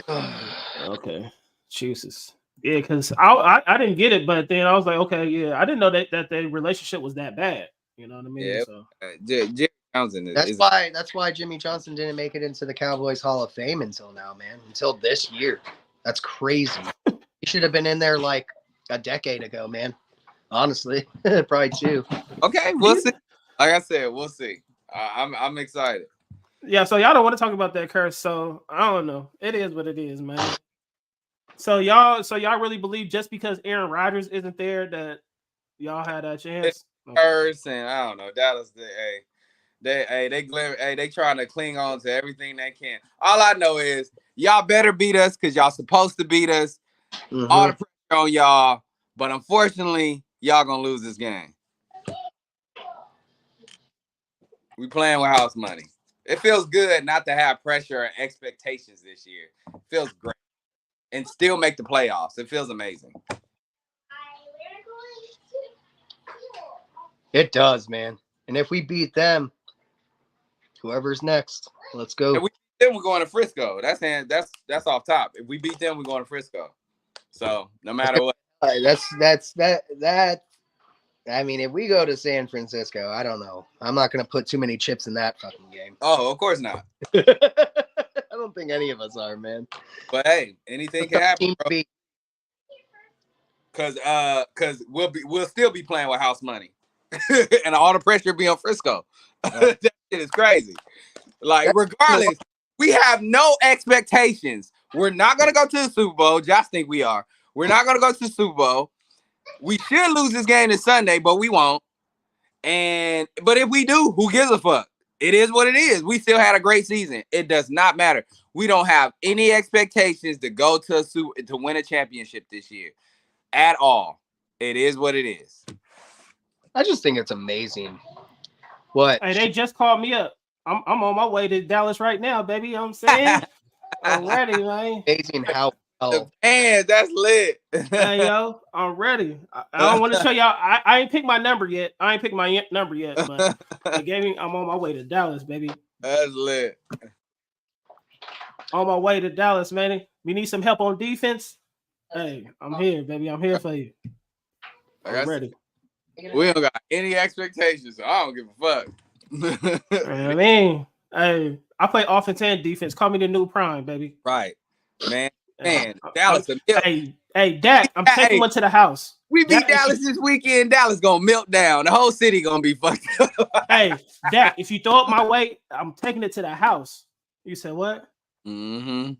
Speaker 1: Okay, Chiefs. Yeah, because I didn't get it, but then I was like, okay, yeah, I didn't know that their relationship was that bad. You know what I mean?
Speaker 2: Yeah.
Speaker 1: So.
Speaker 2: Jerry Johnson.
Speaker 3: That's why Jimmy Johnson didn't make it into the Cowboys Hall of Fame until now, man. Until this year. That's crazy. He should have been in there like a decade ago, man. Honestly, probably 2.
Speaker 2: Okay, we'll see. Like I said, we'll see. I'm excited.
Speaker 1: Yeah, so y'all don't want to talk about that curse. So I don't know. It is what it is, man. So y'all really believe just because Aaron Rodgers isn't there that y'all had a chance? Okay.
Speaker 2: Curse and I don't know. Dallas, they trying to cling on to everything they can. All I know is y'all better beat us because y'all supposed to beat us. All the pressure on y'all, but unfortunately, y'all gonna lose this game. We playing with house money. It feels good not to have pressure or expectations this year. It feels great. And still make the playoffs. It feels amazing.
Speaker 3: It does, man. And if we beat them, whoever's next, let's go.
Speaker 2: And we beat them, we're going to Frisco. That's off top. If we beat them, we're going to Frisco. So no matter what.
Speaker 3: That. I mean, if we go to San Francisco, I don't know. I'm not going to put too many chips in that fucking game.
Speaker 2: Oh, of course not.
Speaker 3: I don't think any of us are, man.
Speaker 2: But hey, anything can happen, bro. Because we'll still be playing with house money, and all the pressure be on Frisco. That shit is crazy. Like regardless, we have no expectations. We're not gonna go to the Super Bowl. Josh think we are. We're not gonna go to the Super Bowl. We should lose this game this Sunday, but we won't. But if we do, who gives a fuck? It is what it is. We still had a great season. It does not matter. We don't have any expectations to go to to win a championship this year at all. It is what it is.
Speaker 3: I just think it's amazing. What?
Speaker 1: Hey, they just called me up. I'm on my way to Dallas right now, baby. You know what I'm saying? I'm ready, man.
Speaker 3: Amazing how well.
Speaker 2: Man, that's lit.
Speaker 1: Hey, yo, I'm ready. I don't want to show y'all. I ain't picked my number yet. But they gave me. I'm on my way to Dallas, baby.
Speaker 2: That's lit.
Speaker 1: On my way to Dallas, man. We need some help on defense. Hey, I'm here, baby. I'm here for you. I'm ready.
Speaker 2: We don't got any expectations, so I don't give a fuck.
Speaker 1: I mean, hey, I play offense and defense. Call me the new prime, baby.
Speaker 2: Right, man. Dallas.
Speaker 1: Hey, Dak, I'm taking one to the house.
Speaker 2: We beat Dallas this weekend. Dallas gonna melt down. The whole city gonna be fucked up.
Speaker 1: Hey, Dak, if you throw it my way, I'm taking it to the house. You said what?
Speaker 2: Mm-hmm.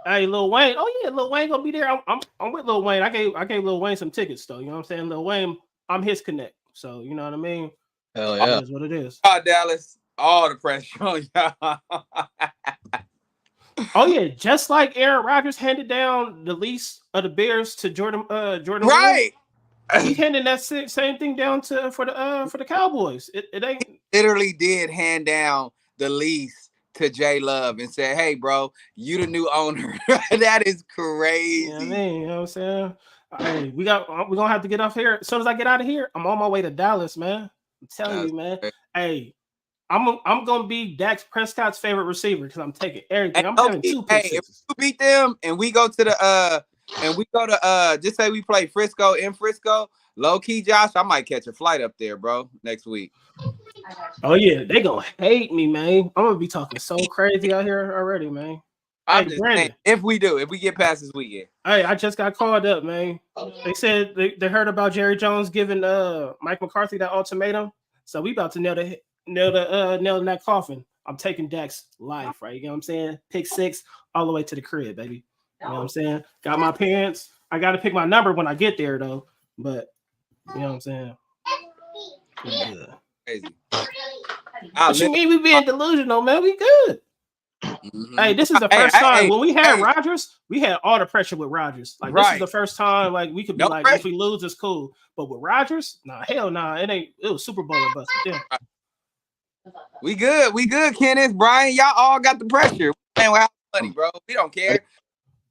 Speaker 1: Hey, Lil Wayne. Oh yeah, Lil Wayne gonna be there. I'm with Lil Wayne. I gave Lil Wayne some tickets though. You know what I'm saying? Lil Wayne, I'm his connect. So you know what I mean?
Speaker 3: Hell yeah.
Speaker 1: That's what it is.
Speaker 2: Dallas, all the pressure on y'all.
Speaker 1: Oh yeah, just like Aaron Rodgers handed down the lease of the Bears to Jordan.
Speaker 2: Right.
Speaker 1: He handed that same thing down for the Cowboys. It ain't
Speaker 2: literally did hand down the lease to J Love and said, "Hey, bro, you the new owner." That is crazy.
Speaker 1: You know what I mean? You know what I'm saying? Hey, we're gonna have to get off here. As soon as I get out of here, I'm on my way to Dallas, man. I'm telling you, man. Crazy. Hey, I'm gonna be Dak Prescott's favorite receiver because I'm taking everything. I'm having 2 pick sixes.
Speaker 2: If we beat them and we go to just say we play Frisco in Frisco, low key, Josh, I might catch a flight up there, bro, next week.
Speaker 1: Oh yeah, they gonna hate me, man. I'm gonna be talking so crazy out here already, man.
Speaker 2: I'm just saying, if we get past this weekend.
Speaker 1: Hey, I just got called up, man. They said they heard about Jerry Jones giving Mike McCarthy that ultimatum, so we about to nail in that coffin. I'm taking Dak's life, right? You know what I'm saying? Pick 6 all the way to the crib, baby. You know what I'm saying? Got my parents. I got to pick my number when I get there, though. But you know what I'm saying? Yeah.
Speaker 2: Crazy.
Speaker 1: What you mean we being delusional, man? We good. Mm-hmm. Hey, this is the first time when we had Rodgers, we had all the pressure with Rodgers. Like this is the first time, like we could be like, if we lose, it's cool. But with Rodgers, hell nah, it ain't. It was Super Bowl or bust. Yeah.
Speaker 2: We good, Kenneth, Brian. Y'all all got the pressure. Man, we have money, bro. We don't care.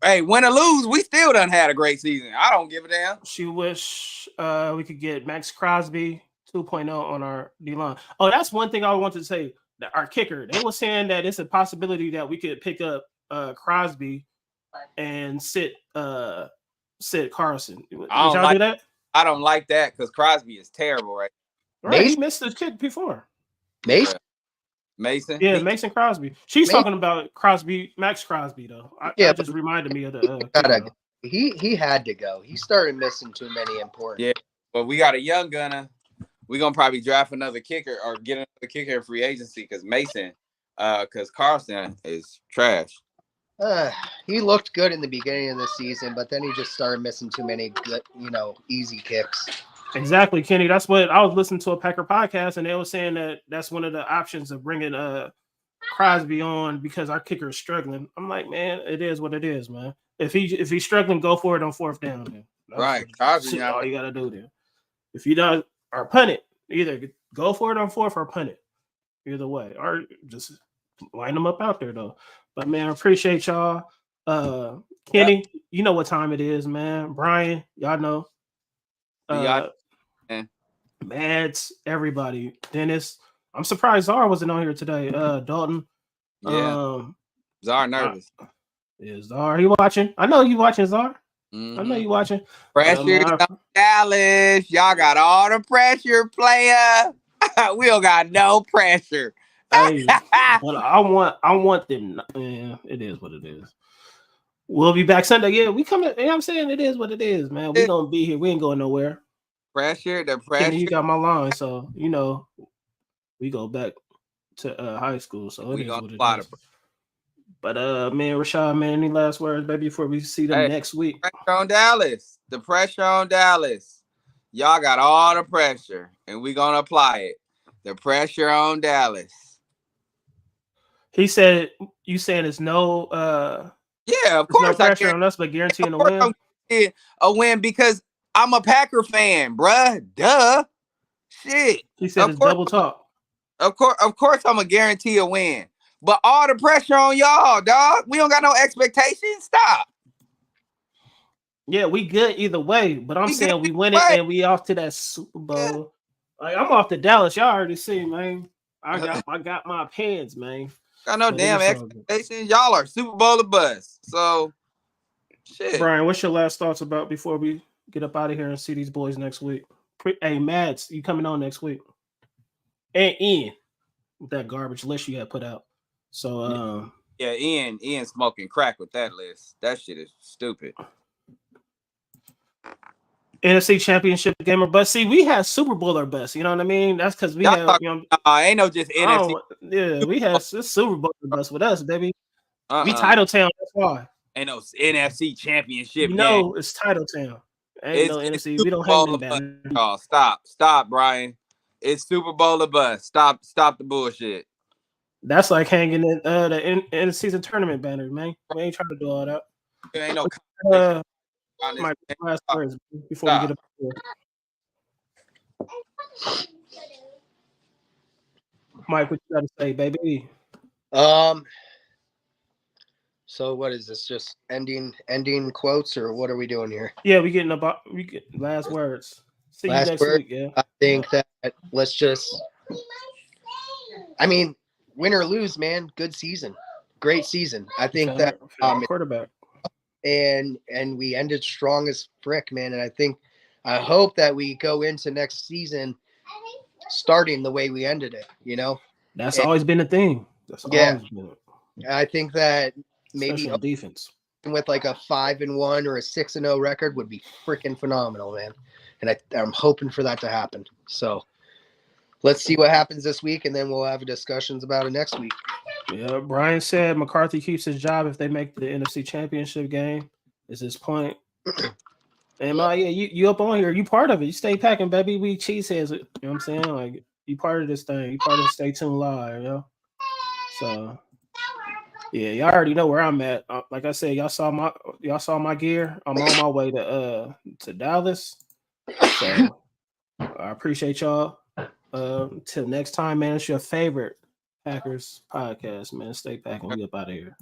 Speaker 2: Hey, win or lose, we still done had a great season. I don't give a damn.
Speaker 1: She wish we could get Max Crosby 2.0 on our D-line. Oh, that's one thing I wanted to say. Our kicker, they were saying that it's a possibility that we could pick up Crosby and sit Carson. Would y'all do that?
Speaker 2: I don't like that because Crosby is terrible, right?
Speaker 1: Right, he missed his kick before.
Speaker 2: Mason?
Speaker 1: Yeah, Mason Crosby. She's talking about Crosby, Max Crosby, though. That just reminded me of the.
Speaker 3: He had to go. He started missing too many important.
Speaker 2: Yeah, but we got a young gunner. We're going to probably draft another kicker or get another kicker in free agency because Mason Because Carlson is trash.
Speaker 3: He looked good in the beginning of the season, but then he just started missing too many good, easy kicks.
Speaker 1: Exactly, Kenny. That's what I was listening to a Packer podcast, and they were saying that that's one of the options of bringing Crosby on because our kicker is struggling. I'm like, man, it is what it is, man. If he's struggling, go for it on fourth down. Man.
Speaker 2: Right, Crosby.
Speaker 1: All you gotta do then. If you don't, or punt it, either go for it on fourth or punt it. Either way, or just line them up out there though. But man, I appreciate y'all. Kenny, you know what time it is, man. Brian, y'all know. Mads, everybody. Dennis, I'm surprised Zara wasn't on here today. Dalton.
Speaker 2: Yeah. Zara nervous.
Speaker 1: Yeah, Zara, you watching? I know you watching, Zara. Mm-hmm. I know you watching.
Speaker 2: Pressure Dallas. Y'all got all the pressure, player. We don't got no pressure.
Speaker 1: Hey, but I want them. Yeah, it is what it is. We'll be back Sunday. Yeah, we coming. You know what I'm saying? It is what it is, man. We gonna be here. We ain't going nowhere.
Speaker 2: The pressure.
Speaker 1: Kenny, you got my line, so we go back to high school. So it is what it is. But man, Rashad, man, any last words, baby, before we see them next week?
Speaker 2: Pressure on Dallas. The pressure on Dallas. Y'all got all the pressure, and we gonna apply it. The pressure on Dallas.
Speaker 1: He said, "You saying it's no
Speaker 2: yeah, of course,
Speaker 1: no pressure on us, but guaranteeing a win.
Speaker 2: A win because I'm a Packer fan, bruh. Duh. Shit.
Speaker 1: He said it's double talk.
Speaker 2: Of course, I'm a guarantee a win. But all the pressure on y'all, dog. We don't got no expectations. Stop.
Speaker 1: Yeah, we good either way. But I'm saying we win it and we off to that Super Bowl. Yeah. Like I'm off to Dallas. Y'all already see, man. I got my pants, man.
Speaker 2: Got no damn expectations. Y'all are Super Bowl or bust. So, shit.
Speaker 1: Brian, what's your last thoughts about before we get up out of here and see these boys next week? Hey, Mads, you coming on next week? And Ian, with that garbage list you had put out. So,
Speaker 2: yeah, Ian smoking crack with that list. That shit is stupid.
Speaker 1: NFC Championship game or bust. See, we had Super Bowl or bust. You know what I mean? That's because we have.
Speaker 2: Ain't no just NFC.
Speaker 1: Yeah, we had Super Bowl or bust with us, baby. We title town. That's why.
Speaker 2: Ain't no NFC Championship.
Speaker 1: No, it's title town. Ain't no NFC. We don't hang them down.
Speaker 2: Oh, stop, Brian. It's Super Bowl or bust. Stop the bullshit.
Speaker 1: That's like hanging in the end of season tournament banner, man. We ain't trying to do all that.
Speaker 2: There ain't no.
Speaker 1: My last words before we get up here. Mike, what you got to say, baby?
Speaker 3: So what is this? Just ending quotes, or what are we doing here?
Speaker 1: Yeah, we get last words. See you next week. Yeah,
Speaker 3: I think that let's just. I mean, win or lose, man. Good season, great season. I think that
Speaker 1: quarterback.
Speaker 3: And we ended strong as frick, man. And I hope that we go into next season starting the way we ended it.
Speaker 1: That's always been a thing. That's always been it.
Speaker 3: I think that maybe
Speaker 1: defense
Speaker 3: with like a 5-1 or a 6-0 record would be freaking phenomenal, man. And I'm hoping for that to happen. So let's see what happens this week, and then we'll have discussions about it next week.
Speaker 1: Yeah, Brian said McCarthy keeps his job if they make the NFC Championship game. Is his point? And you up on here. You part of it. You stay packing, baby. We cheeseheads. You know what I'm saying? Like, you part of this thing. You part of Stay Tuned Live, So, yeah, y'all already know where I'm at. Like I said, y'all saw my gear. I'm on my way to Dallas. So, I appreciate y'all. Till next time, man. It's your favorite Packers podcast, man. Stay packing. We up out of here.